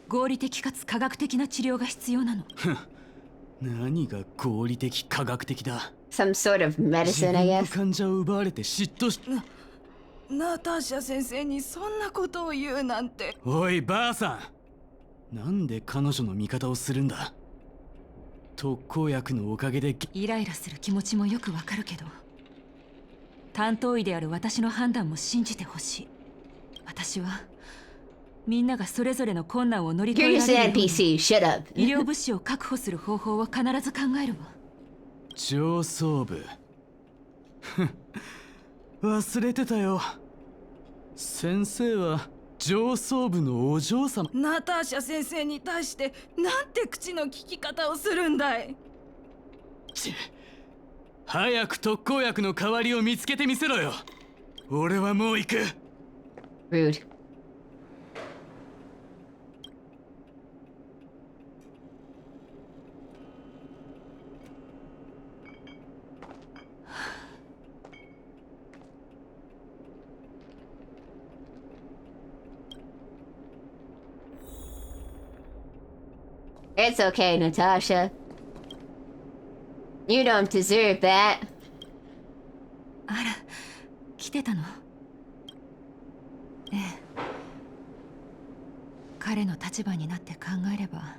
合理的かつ科学的な治療が必要なの。何が合理的科学的だ。 Some sort of medicine, I 自分の guess. 患者を奪われて嫉妬し。ナターシャ先生にそんなことを言うなんて。おいばあさん、なんで彼女の味方をするんだ。特効薬のおかげでイライラする気持ちもよくわかるけど、担当医である私の判断も信じてほしい。私はみんながそれぞれの困難を乗り越 You're え just ら an れるように NPC. Shut up. 医療物資を確保する方法は必ず考えるわ。上層部忘れてたよ。先生は上層部のお嬢様。ナターシャ先生に対してなんて口の利き方をするんだい。早く特効薬の代わりを見つけてみせろよ。俺はもう行く。 Rude. It's okay, Natasha. You don't deserve that. あら、来てたの。ええ。彼の立場になって考えれば、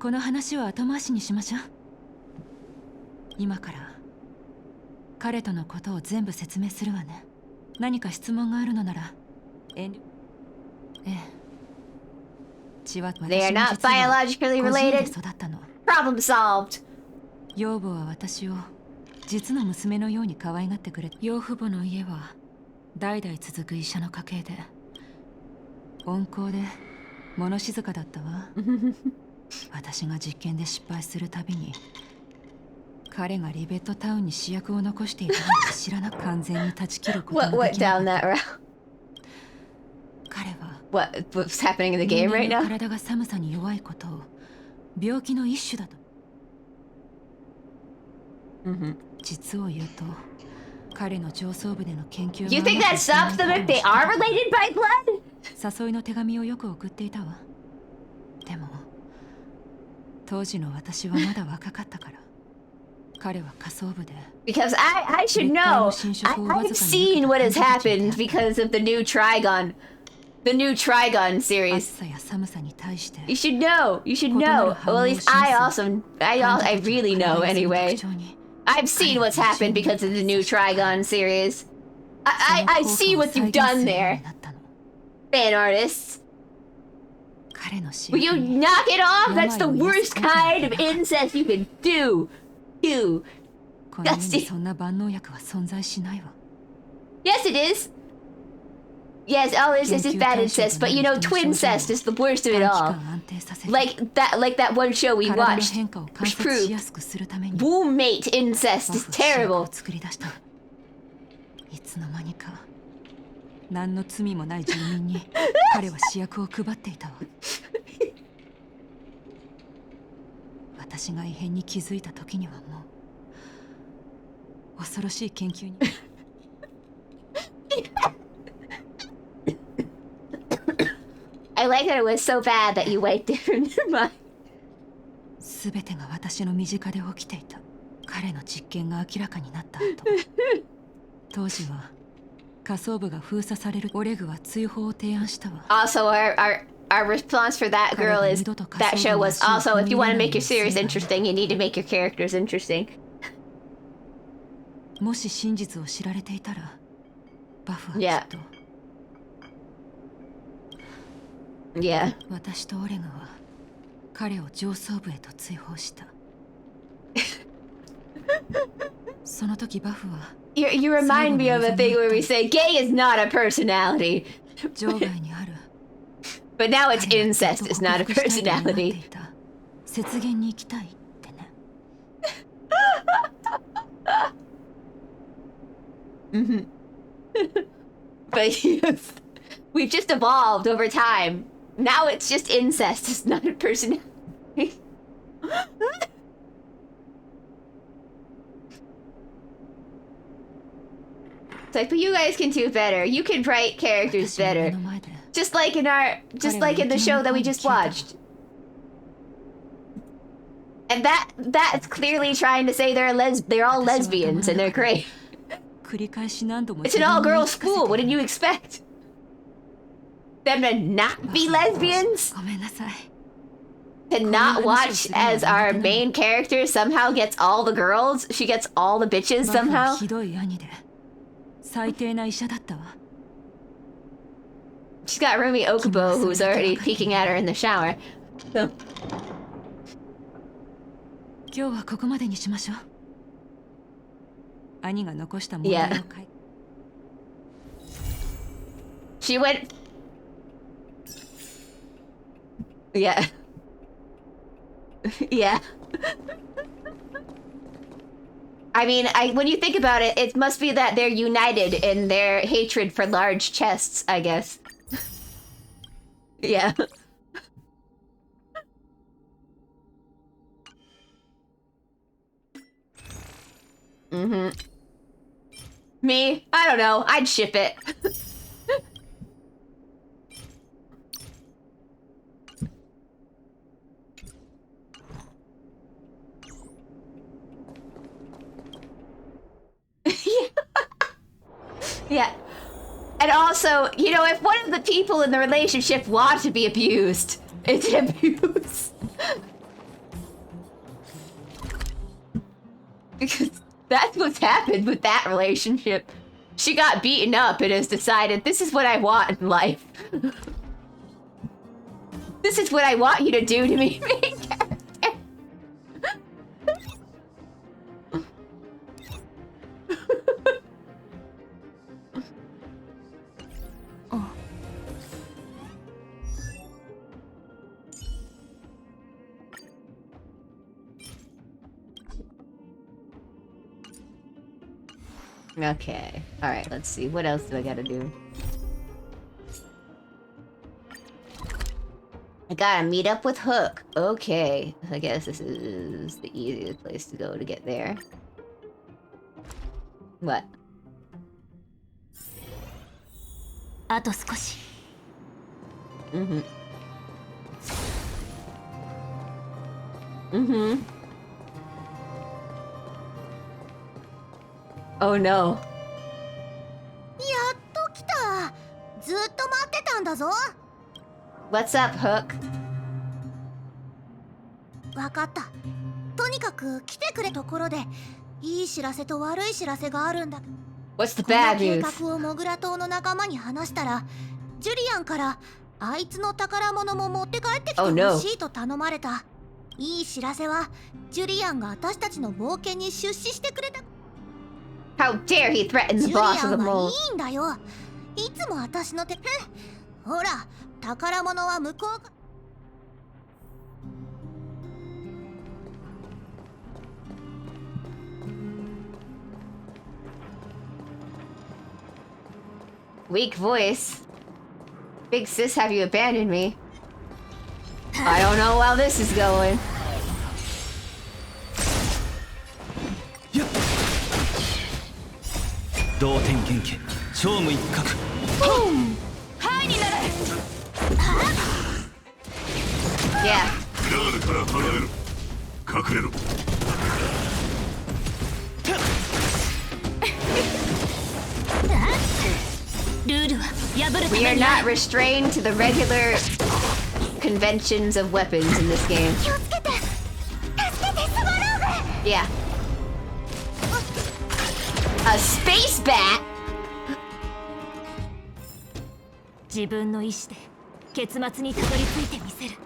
この話は後回しにしましょう。今から彼とのことを全部説明するわね。何か質問があるのなら遠慮。ええ。血は They are 私も not 実は biologically 個人で related. 育ったの。 Problem solved. 養母は私を実の娘のように可愛がってくれ。養父母の家は代々続く医者の家系で温厚で物静かだったわ。私が実験で失敗するたびに彼がリベットタウンに試薬を残していたなんて知らなく完全に断ち切ること What がで went きな down かった。 that route? 彼は What's happening in the game 人 right 間の now? 体が寒さに弱いことを病気の一種だと。実を言うと彼の上層部での研究が You think that stops them if they are related by blood? 誘いの手紙をよく送っていたわ。でも当時の私はまだ若かったから。彼は下層部で Because I should know. I've seen what has happened because of the new Trigon. The new Trigon 暑 series. さや寒さに対して You should know. You should know. Well, at least I really know anyway. I've seen what's happened because of the new Trigon series. I see what you've done there, fan artists. Will you knock it off? That's the worst kind of incest you can do. You. この世にそんな万能薬は存在しないわ。 Yes, it is. Yes, all incest is bad incest, but you know, twincest is the worst of it all. Like that one show we watched proved womb mate incest is terrible. いつの間にか何の罪もない住民に彼は試薬を配っていたわ。私が異変に気づいた時にはもう恐ろしい研究に。I like that it was so bad that you wiped it from your mind. すべてが私の身近で起きていた。彼の実験が明らかになった後、当時は下層部が封鎖される。オレグは追放を提案したわ。Also, our response for that girl is that show was also, if you want to make your series interesting, you need to make your characters interesting. もし真実を知られていたら、バフはきっと。Yeah. 私とオレグは彼を上層部へと追放した。その時バフは You remind me of a thing where we say gay is not a personality. 場外にある。But now it's incest, it's not a personality. 雪原に行きたいってね。Mm-hmm. But yes, we've just evolved over time. Now it's just incest, it's not a personality. It's like, but you guys can do better. You can write characters better. Just like in the show that we just watched. And that's clearly trying to say they're all lesbians and they're great. It's an all-girls school. What did you expect? Them to not be lesbians? To not watch as our main character somehow gets all the girls? She gets all the bitches somehow? She's got Rumi Okubo, who's already peeking at her in the shower. So. 今日はここまでにしましょう。兄が残した問題を書い。She went. Yeah. Yeah. I mean, when you think about it, it must be that they're united in their hatred for large chests, I guess. Yeah. Mm-hmm. Me? I don't know. I'd ship it. Yeah. And also, you know, if one of the people in the relationship want to be abused, it's abuse. Because that's what's happened with that relationship. She got beaten up and has decided, this is what I want in life. This is what I want you to do to me, main character. Okay. Alright, let's see. What else do I gotta do? I gotta meet up with Hook. Okay. I guess this is the easiest place to go to get there. What? あと少し。Mm-hmm. Mm-hmm. Oh no. やっと来た。ずっと待ってたんだぞ。What's up, Hook? わかった。とにかく来てくれところで、いい知らせと悪い知らせがあるんだ。What's the bad この news? 計画をモグラ島の仲間に話したら、ジュリアンからあいつの宝物も持って帰ってきて Oh, no. ほしいと頼まれた。いい知らせはジュリアンが私たちの冒険に出資してくれた。 How dare he threaten ジ the ュリ boss ア of the ンは mole? いいんだよ。いつも私の手ほら、宝物は向こうが。Weak voice. Big sis, have you abandoned me? I don't know how this is going. Boom! はいになる Yeah. ガードから離れろ。隠れろ。ルールは破るた We め are に not restrained to the regular conventions of weapons in this game. 気をつけて。助けて、スワローグ。 Yeah. A space bat? 自分の意志で結末にたどり着いてみせる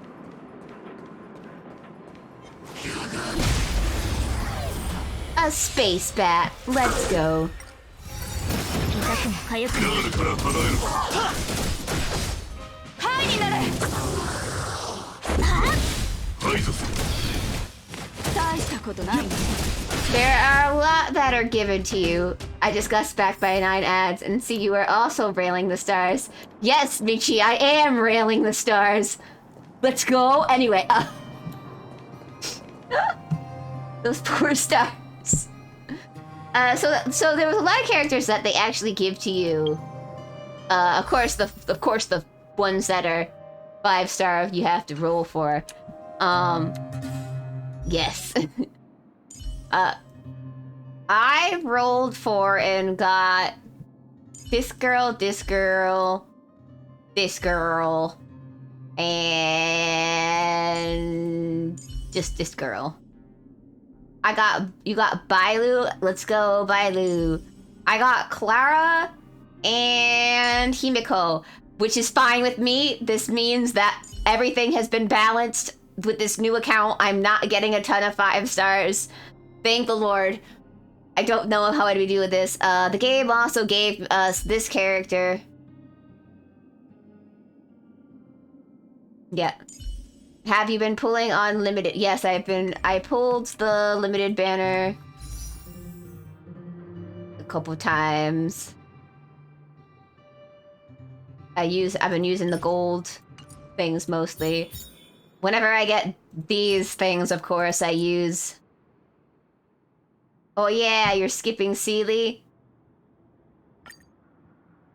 A space bat. Let's go. 痛くも痒くガもードから離れろ。はいになる排除する。大したことないね There are a lot that are given to you. I just got spacked by 9 ads and see you are also railing the stars. Yes, Michi, I am railing the stars. Let's go. Anyway, those poor stars. So there was a lot of characters that they actually give to you. Of course the ones that are 5-star you have to roll for. Yes. I rolled for and got this girl, this girl, this girl, and just this girl. You got Bailu. Let's go, Bailu. I got Clara and Himiko, which is fine with me. This means that everything has been balanced with this new account. I'm not getting a ton of 5 stars. Thank the Lord. I don't know how to do with this. The game also gave us this character. Yeah. Have you been pulling on limited? Yes, I pulled the limited banner a couple times. I've been using the gold things mostly. Whenever I get these things, of course, I use... Oh yeah, you're skipping Sealy.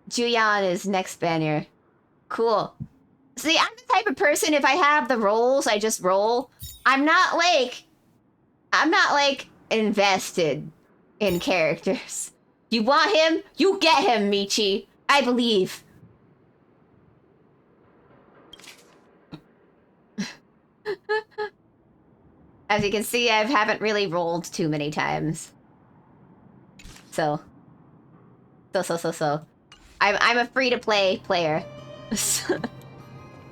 Juyan is next banner. Cool. See, I'm the type of person, if I have the rolls, I just roll. I'm not like invested in characters. You want him? You get him, Michi. I believe. As you can see, I haven't really rolled too many times. So. I'm a free-to-play player.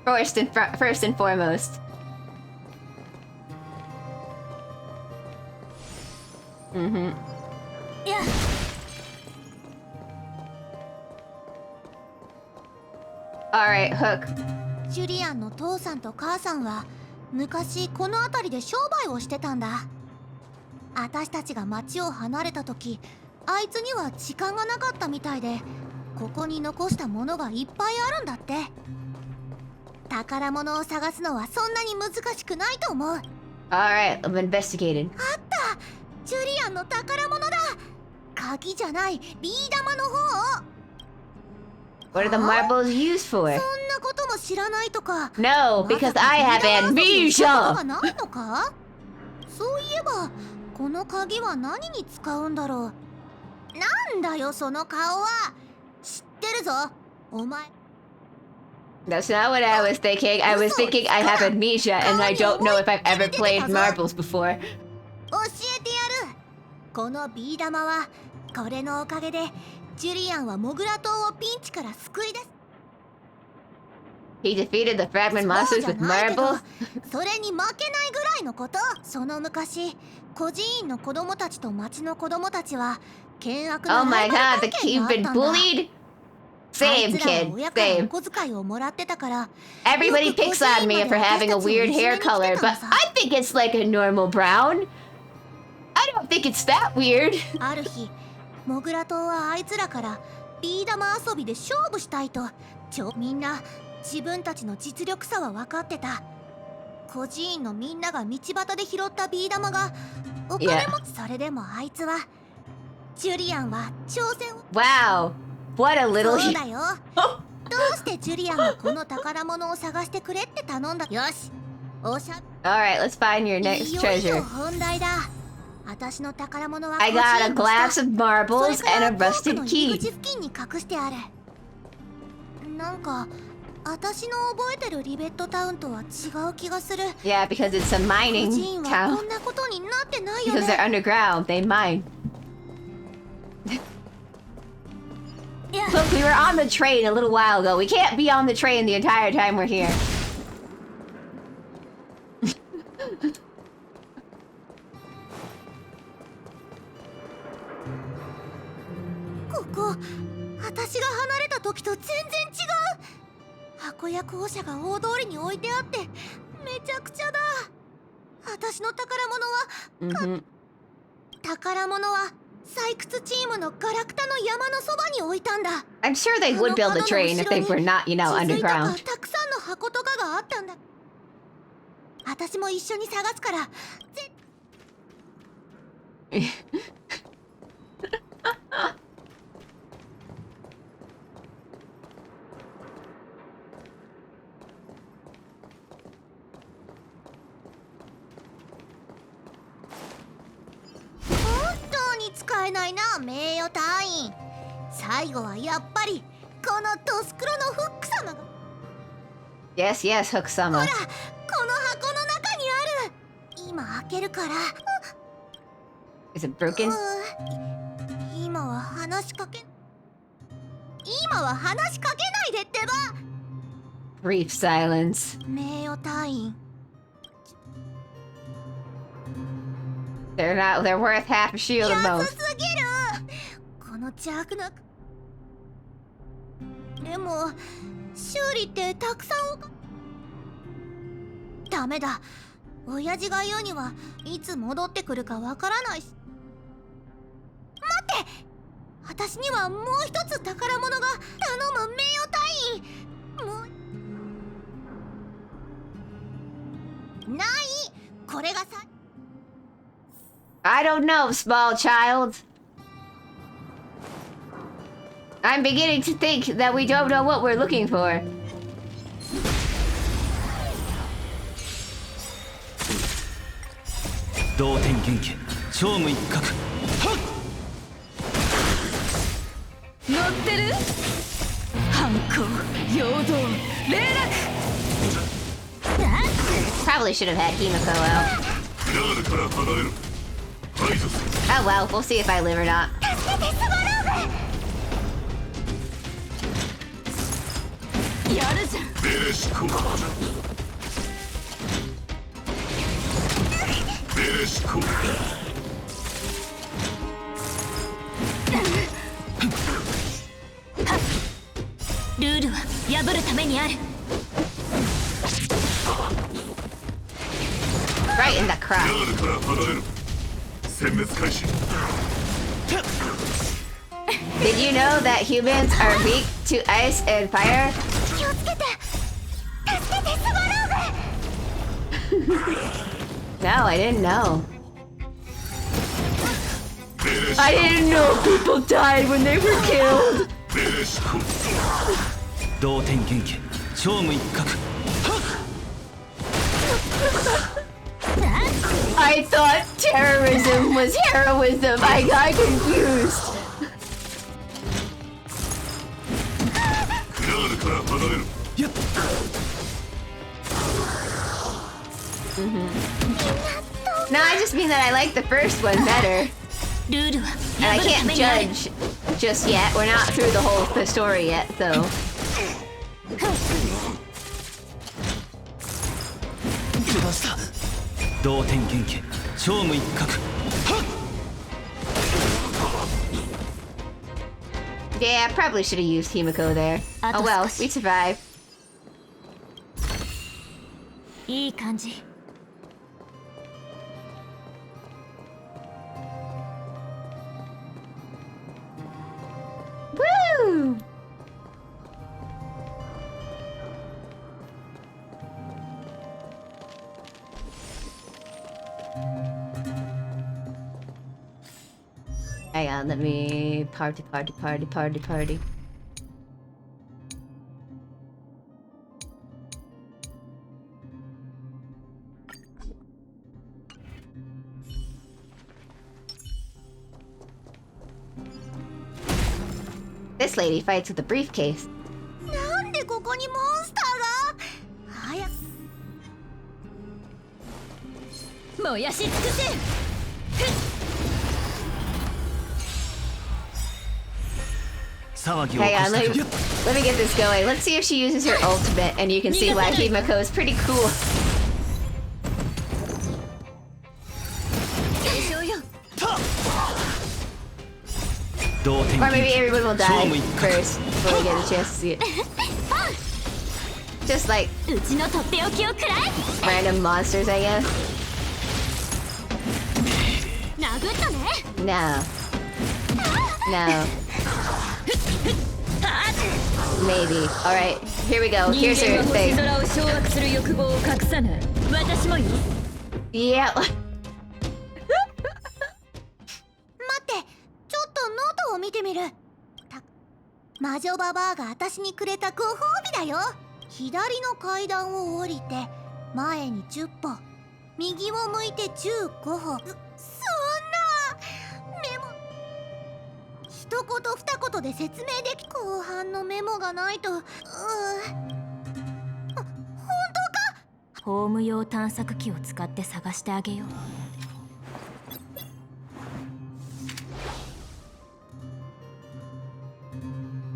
First and foremost. Mm-hmm. Yeah. Alright, Hook. ジュリアンの父さんと母さんは昔この辺りで商売をしてたんだ。私たちが町を離れた時、あいつには時間がなかったみたいで、ここに残したものがいっぱいあるんだって。宝物を探すのはそんなに難しくないと思う。Alright, I'm investigating. あった！ジュリアンの宝物だ！鍵じゃない、ビー玉の方。 What are the marbles used for? そんなことも知らないとか。 No, because I have ビー玉 amnesia! がないのか？そういえば、この鍵は何に使うんだろう。なんだよその顔は。知ってるぞ、お前。 That's not what I was thinking. I was thinking I have amnesia and I don't know if I've ever played marbles before. 教えてやる。このビー玉はこれのおかげでジュリアンはモグラ島をピンチから救い出す。He defeated the fragment monsters with marbles? それに負けないぐらいのこと。その昔、孤児院の子供たちと町の子供たちは険悪な Oh my ライバ god, ル関係 you've があっ been たんだ。 bullied? あ Same いつらは kid, 親からお same. 小遣いをもらってたから、 Everybody よく picks 孤児 on 院 me まで for 私 having た a ちを weird いじめ hair に来てた color, の but さ。 I think it's like a normal brown. I don't think it's that weird. ある日、モグラ島はあいつらからビー玉遊びで勝負したいと。みんな自分たちの実力差は分かってた。孤児院のみんなが道端で拾ったビー玉がお金も、それでもあいつは、ジュリアンは挑戦を。 Wow, what a そ little... うだよ。どうしてジュリアンがこの宝物を探してくれって頼んだ。よし、おしゃ Alright, let's find your い next よいよ treasure. 本題だ。私の宝物は I got a glass of marbles and a rusted 入 key. り口付近に隠してある。なんか私の覚えてるリベットタウンとは違う気がする。 Yeah, because it's a 孤児 mining 院は town. こんなことになってないよ Because they're ね。 underground, they mine. Look, we were on the train a little while ago. We can't be on the train the entire time we're here. ここ、私が離れた時と全然違う。箱や校舎が大通りに置いてあってめちゃくちゃだ。私の宝物は、宝物は採掘チームのガラクタの山のそばに置いたんだ。 I'm sure they would build a train if they were not, you know, 気づいたか underground. たくさんの箱とかがあったんだ。私も一緒に探すから。本当に使えないな、名誉隊員。最後はやっぱりこのドスクロのフック様が。 Yes, yes, ほ Hook-sama. ら、この箱の中にある。今開けるから。 Is it broken? 今は話しかけないでってば。 Brief silence. 名誉隊員。 They're worth half a shield of 安 most. すぎる。この邪悪な。でも修理ってたくさんダメだ。親父が言うにはいつ戻ってくるかわからないし。待って、私にはもう一つ宝物が。頼む、名誉隊員。もうない。これがさ。 I don't know, small child. I'm beginning to think that we don't know what we're looking for. 同点元気超無一角乗ってる反抗陽動霊落 Probably should have had Himiko out. ガードから離れる。排除する。 Oh well, we'll see if I live or not. やるじゃんベレシコ。ベレシコ。ルールは破るためにある。 Right in the ガ crowd. ードから離れる。殲滅開始。 Did you know that humans are weak to ice and fire? 気をつけて。助けて、スバローグ。 No, I didn't know. ベレシ I didn't know people died when they were killed. ベレシコ。同点元気超無一角 I thought terrorism was heroism. I got confused. ガードから離れる。 やっ No, I just mean that I like the first one better. ルールは And I 破るた can't めにある。 judge just yet. We're not through the whole story yet, so. 出した同点元気超無一角 Yeah, I probably should have used Himiko there. Oh well, we survived. いい感じ。Woo! Hang on, let me party. This lady fights with a briefcase. なんでここにモンスターが早く燃やし尽くせ。騒ぎを起 Hang こ on, した let me get this going. Let's see if she uses her ultimate, and you can see why Himiko is pretty cool. Or maybe everyone will die first before we get a chance to see it. Just like うちのとっておきをくらえ。 random monsters, I guess. 殴ったね。 No. No. Maybe. Alright, here we go. Here's her 星 thing. 空を掌握する欲望を隠さない。私もよ。 Yeah. 待ってちょっとノートを見てみる魔女ババアが私にくれたご褒美だよ左の階段を降りて前に10歩右を向いて15歩そんなメモ一言二言で説明でき後半のメモがないと本当かホーム用探索機を使って探してあげよう。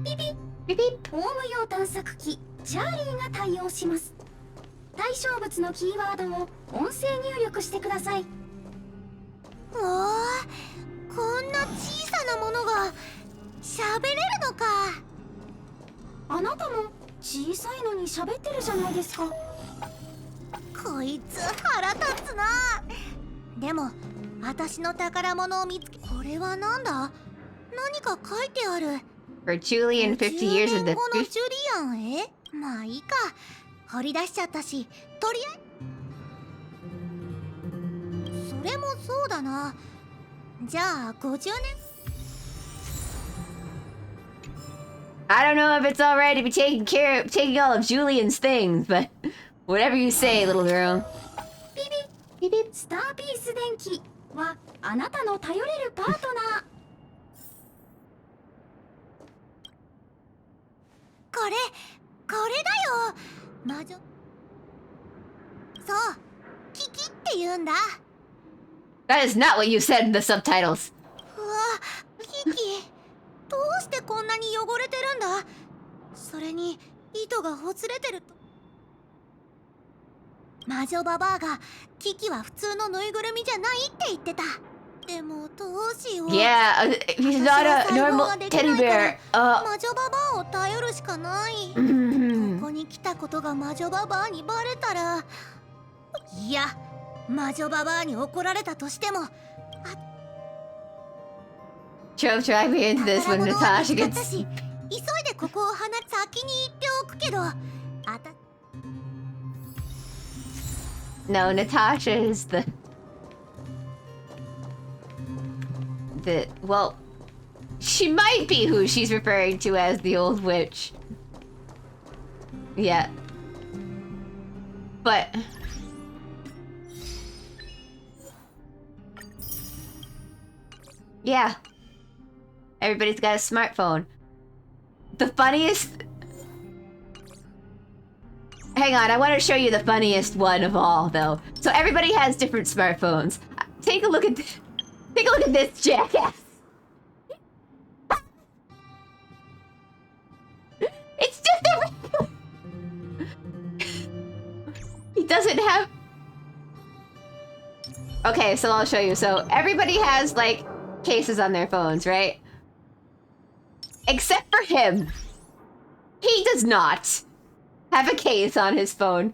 Beep beep. ホーム用探索機チャーリーが対応します対象物のキーワードを音声入力してくださいおーこんな小さなものが喋れるのかあなたも小さいのに喋ってるじゃないですかこいつ腹立つなでも私の宝物を見つけこれはなんだ何か書いてある For Julian, 50 years in the 10年後のジュリアンへまあいいか掘り出しちゃったしとりあえずそれもそうだなじゃあ50年 I don't know if it's alright to be taking all of Julian's things, but whatever you say, little girl. ビビスターピース電気はあなたの頼れるパートナーこれだよ魔女そうキキって言うんだ That is not what you said in the subtitles. うわキキどうしてこんなに汚れてるんだそれに糸がほつれてると魔女ババアがキキは普通のぬいぐるみじゃないって言ってたでもどうしよう Yeah, he's not a normal teddy bear. 魔女ババアを頼るしかないここに来たことが魔女ババアにバレたらいや魔女ババアに怒られたとしても Trump drive me into this when Natasha 急い gets... でここを先に言っておくけどNo, Natasha is well, she might be who she's referring to as the old witch. Yeah. But... Yeah. Everybody's got a smartphone. The funniest... Hang on, I want to show you the funniest one of all, though. So everybody has different smartphones. Take a look at this jackass. It's just a... He doesn't have Okay, so I'll show you. So everybody has like cases on their phones, right? Except for him. He does not have a case on his phone.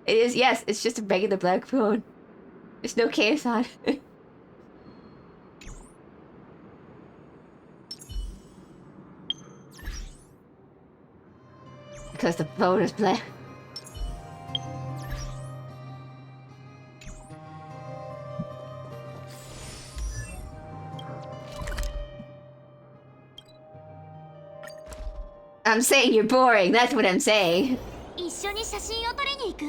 It is, yes, it's just a regular black phone. There's no case on it. Because the phone is black. I'm saying you're boring, that's what I'm saying. 一緒に写真を撮りに行く？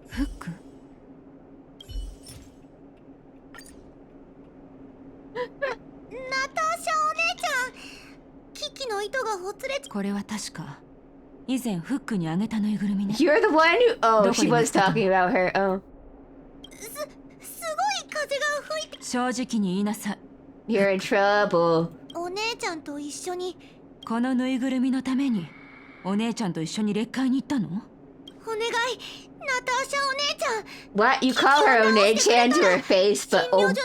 フック？ナターシャお姉ちゃん、キキの糸がほつれち。これは確か以前フックにあげたぬいぐるみね。You're the one who... Oh, she was talking about her. Oh. すごい風が吹いて。正直に言いなさい。You're in trouble. お姉ちゃんと一緒に。このぬいぐるみのためにお姉ちゃんと一緒に列会に行ったの？お願い、ナターシャお姉ちゃん。 What? You call her One-chan to her face, but old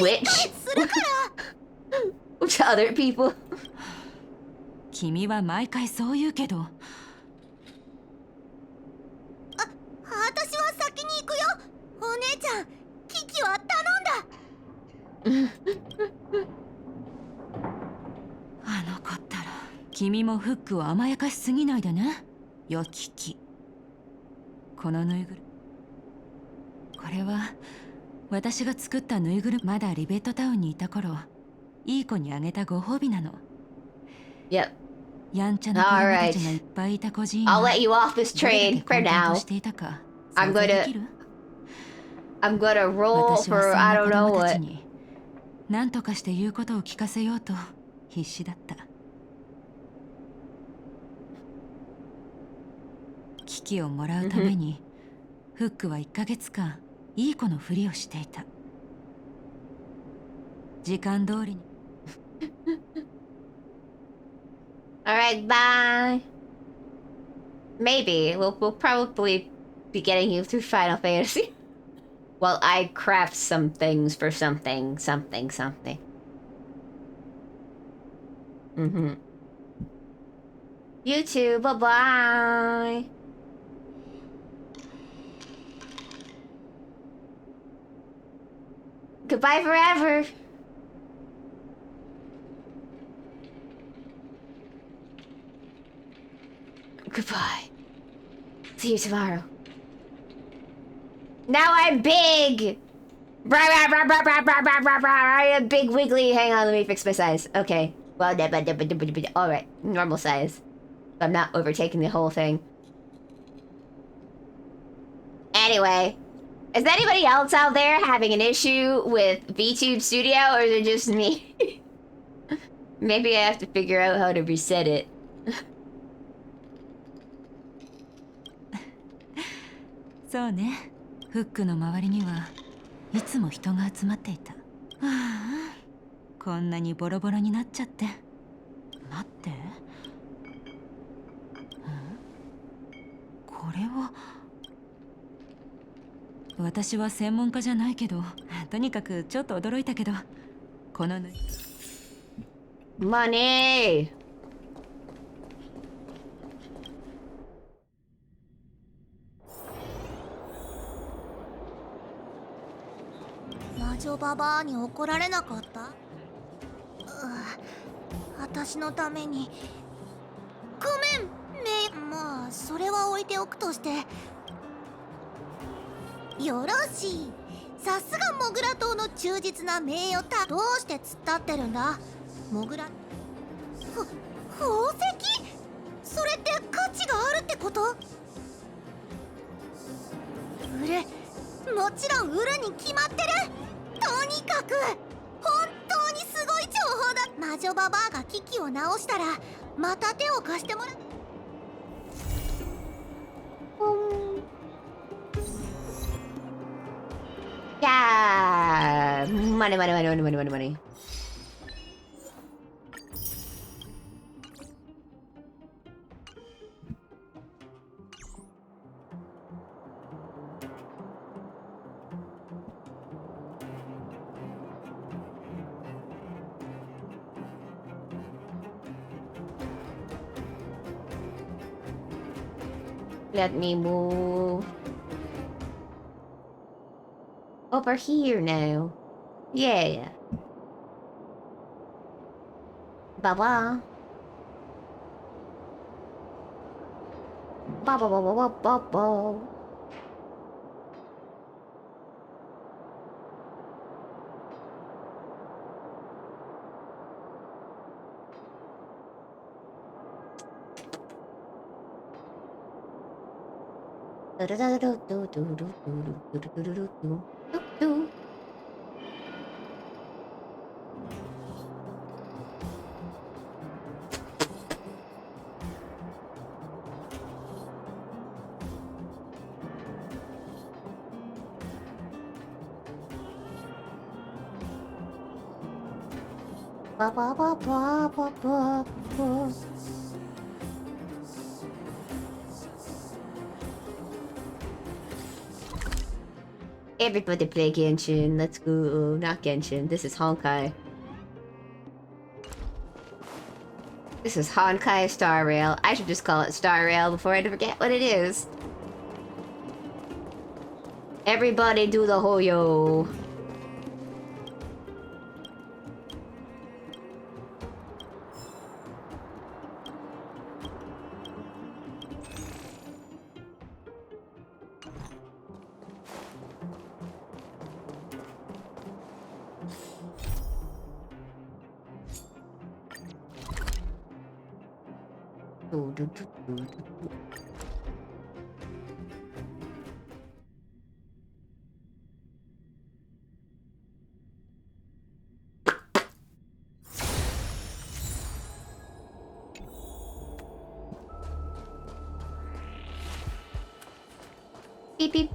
witch? するから。To other people? 君は毎回そう言うけど。私は先に行くよ。お姉ちゃん、キキは頼んだ。あの子ったら君もフックを甘やかしすぎないでね。よきき。このぬいぐるみ、これは私が作ったぬいぐるみ。まだリベットタウンにいた頃、いい子にあげたご褒美なの。Yep. やんちゃな子供たちがいっぱいいた孤児院。I'll let you off this train for now. I'm gonna roll for I don't know what. 何とかして言うことを聞かせようと必死だった。機器をもらうためにフックは1ヶ月間いい子のふりをしていた。時間通りに。Alright, bye. Maybe. We'll probably be getting you through Final Fantasy. While I craft some things for something. You too, bye-bye. Goodbye forever. Goodbye. See you tomorrow. Now I'm big! I am big wiggly. Hang on, let me fix my size. Okay. Well, alright. Normal size. I'm not overtaking the whole thing. Anyway. Is anybody else out there having an issue with VTube Studio, or is it just me? Maybe I have to figure out how to reset it. そうね。フックの周りにはいつも人が集まっていた。はあ、こんなにボロボロになっちゃって。待って。これは。私は専門家じゃないけど、とにかくちょっと驚いたけど、このMoney! 魔女ババアに怒られなかった？私のために。ごめん、まあそれは置いておくとして。よろしい。さすがモグラ島の忠実な名誉た。どうして突っ立ってるんだモグラ。宝石？それって価値があるってこと？売る。もちろん売るに決まってる。とにかく本当にすごい情報だ。魔女ババアが危機を直したらまた手を貸してもらう。Yeah, money. Let me move over here now. Yeah. Ba-ba. Ba-ba-ba-ba-ba-ba-ba. Everybody play Genshin. Let's go. Not Genshin. This is Honkai. This is Honkai Star Rail. I should just call it Star Rail before I forget what it is. Everybody do the Hoyo. Beep beep.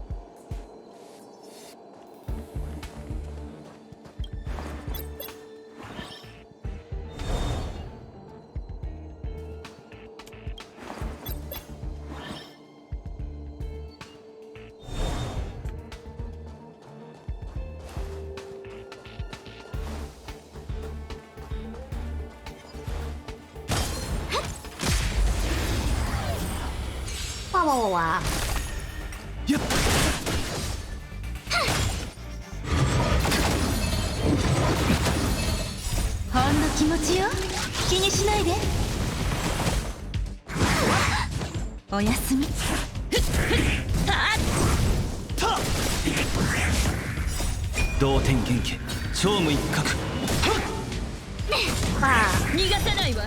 Wah wah wah wah. Yep. ほんの気持ちよ。気にしないで。おやすみ。同点元気超無一角。逃がさないわ。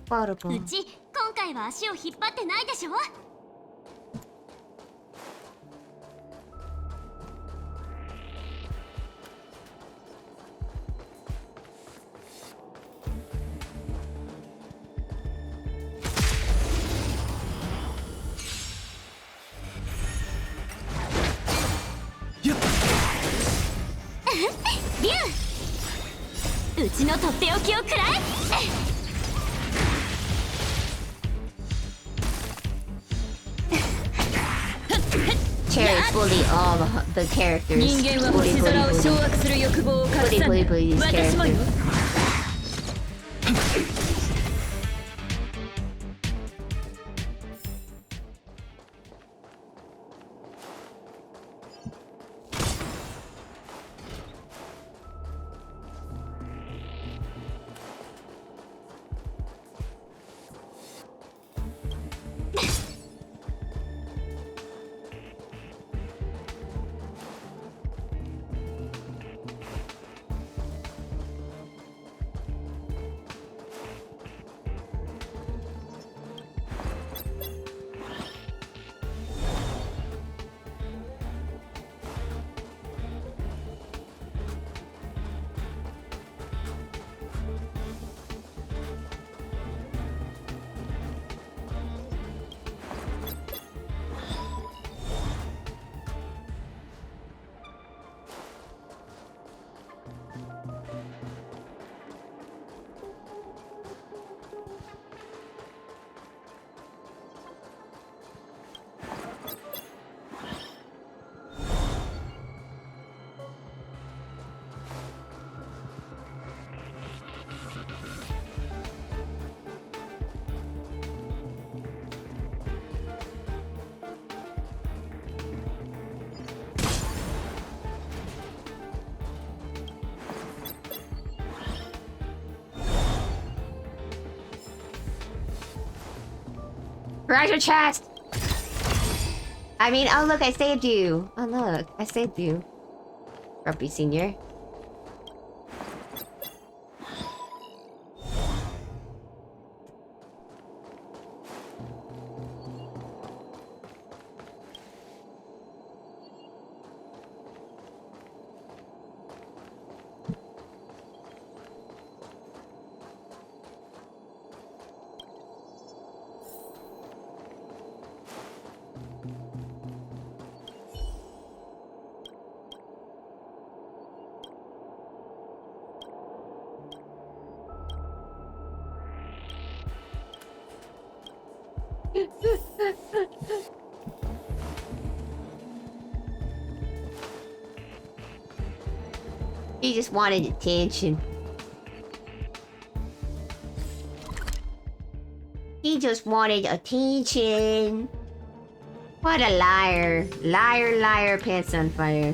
うち今回は足を引っ張ってないでしょ。リュウ、うちのとっておきをくらえ。Cherry bully all the characters. 人間は星空を掌握する欲望を隠さない。私もよ。Rise your chest! I mean, oh look, I saved you. Oh look, I saved you. Grumpy Senior. He just wanted attention. He just wanted attention. What a liar. Liar, liar, pants on fire.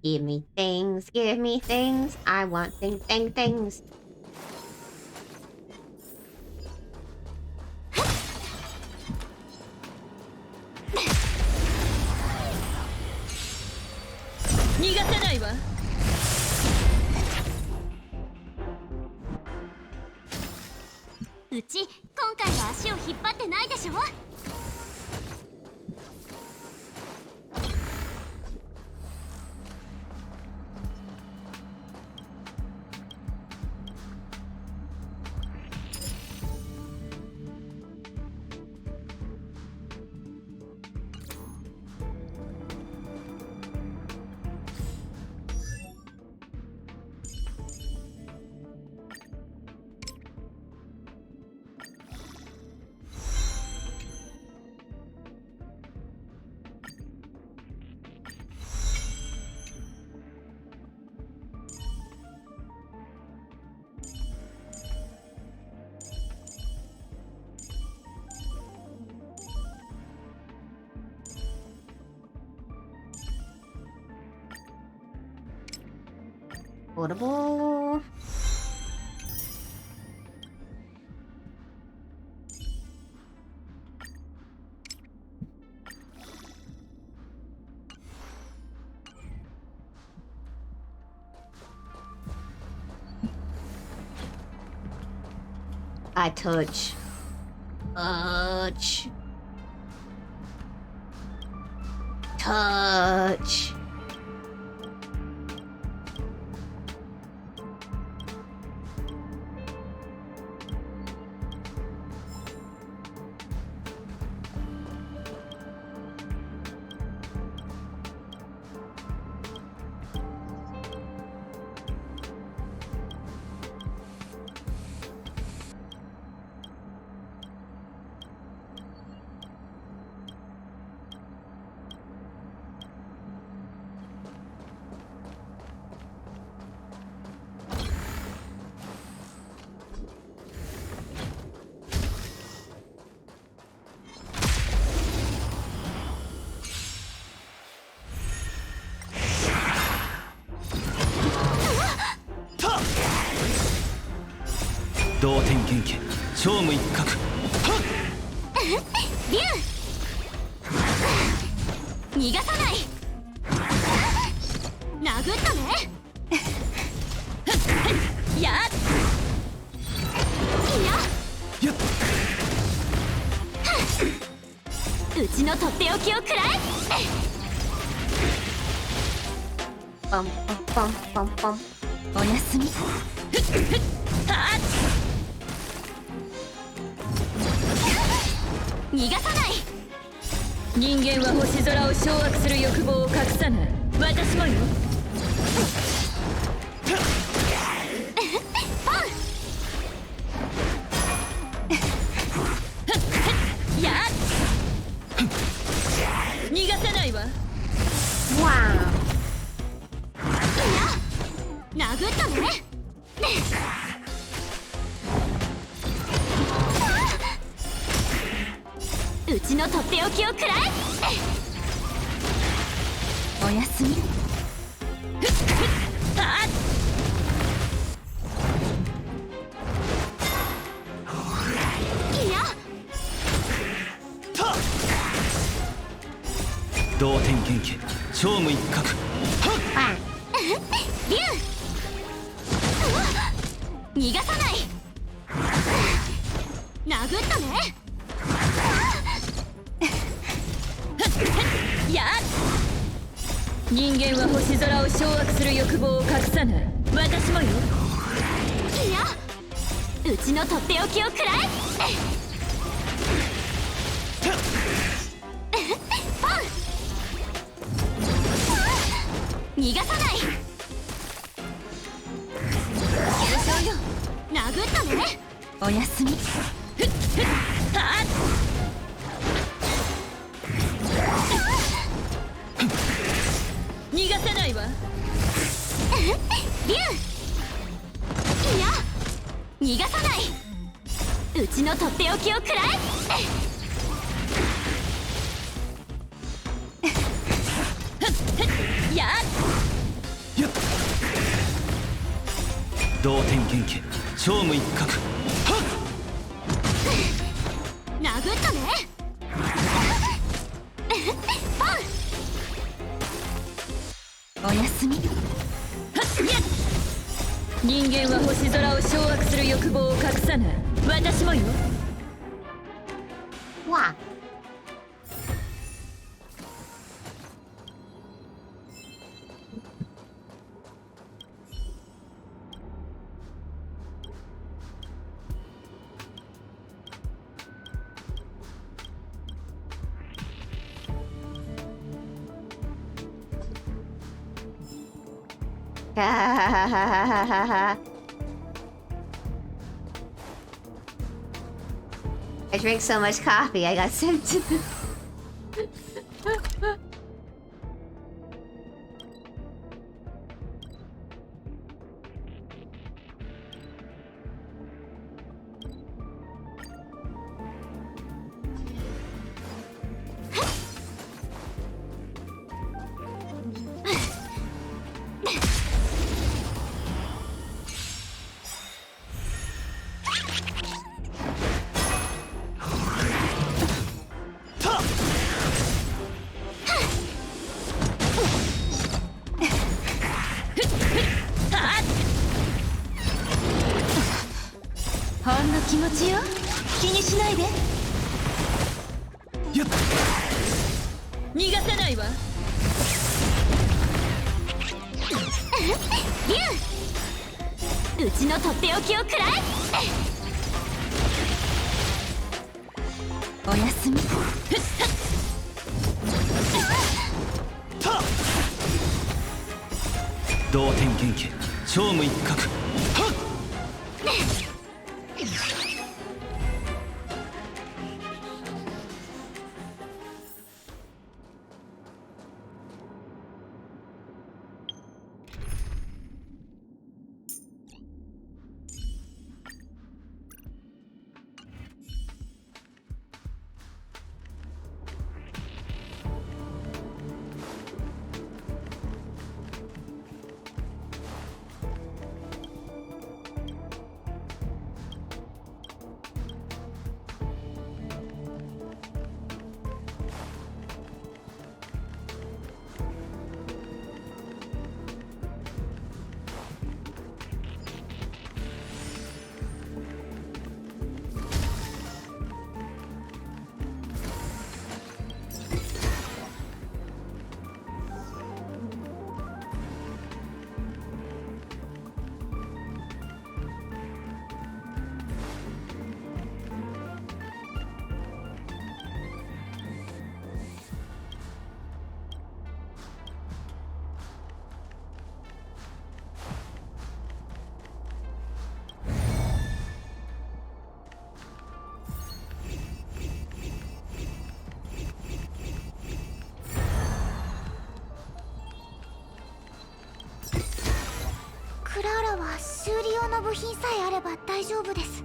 Give me things, give me things. I want things. 逃がせないわ。うち今回は足を引っ張ってないでしょ。Portable. I touch. Touch. 同点元気超無一角竜逃がさない殴ったねやっいやうちのとっておきをくらえパンパンパンパンパン。おやすみ。逃がさない人間は星空を掌握する欲望を隠さない。私もよ。やっ逃がさないわ。殴ったねうちのとっておきをくらえおやすみ。いや同点元気超無一角竜逃がさない殴ったねやっ人間は星空を掌握する欲望を隠さない。私もよ。いやうちのとっておきをくらえパン逃がさない殴ったねおやすみ。逃がさないわ。竜いや逃がさないうちのとっておきをくらえやっ同点元気超無一角殴ったねパンおやすみ。人間は星空を掌握する欲望を隠さない。私もよ。わ。I drink so much coffee, I got sent to the...ほんの気持ちよ。気にしないで。やっ逃がさないわ。竜うちのとっておきをくらえおやすみ。同点元気超無一角要の部品さえあれば大丈夫です。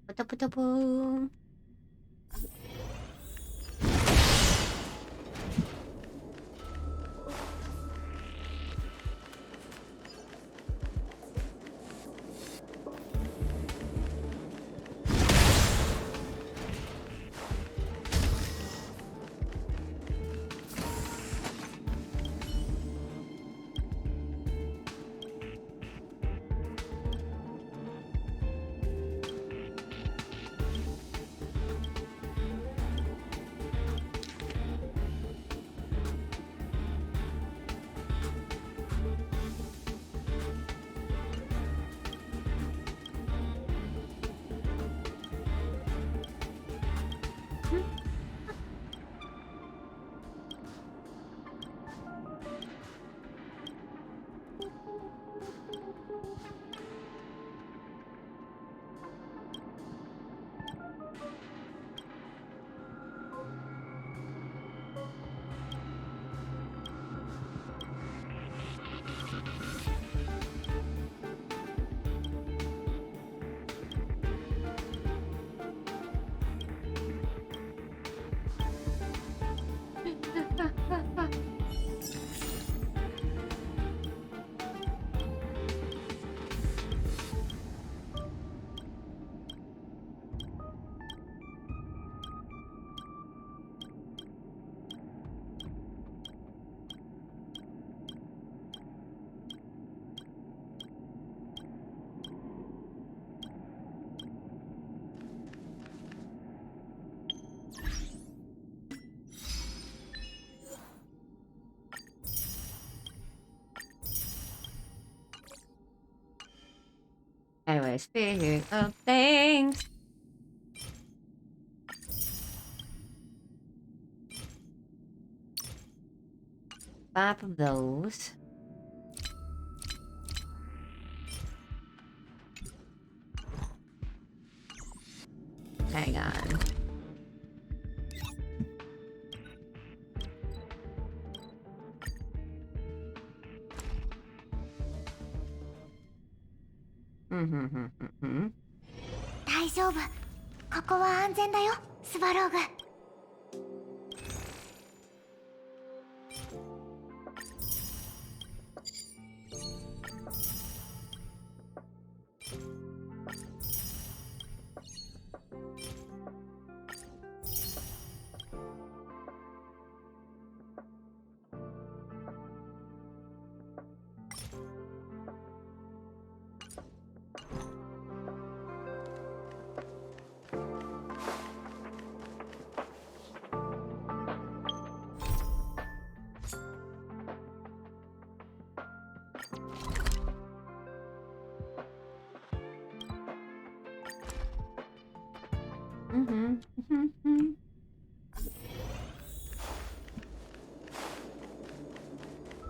ポトポトポーン。Anyway, speaking of things. Five of those. Hang on. Mm-hmm. 大丈夫。ここは安全だよ、スバローグ。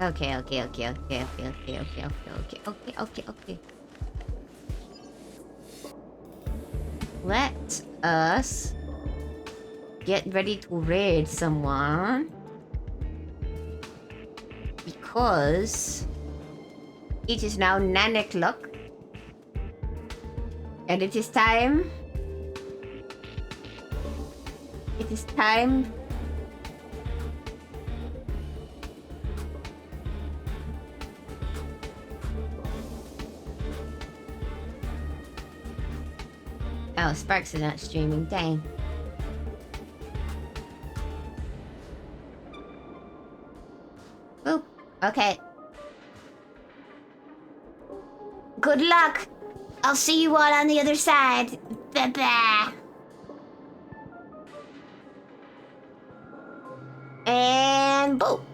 Okay. Let us get ready to raid someone. Because it is now 9 o'clock. And it is time. It is time. Oh, Sparks is not streaming. Dang. Boop. Okay. Good luck. I'll see you all on the other side. Bye-bye. And boop.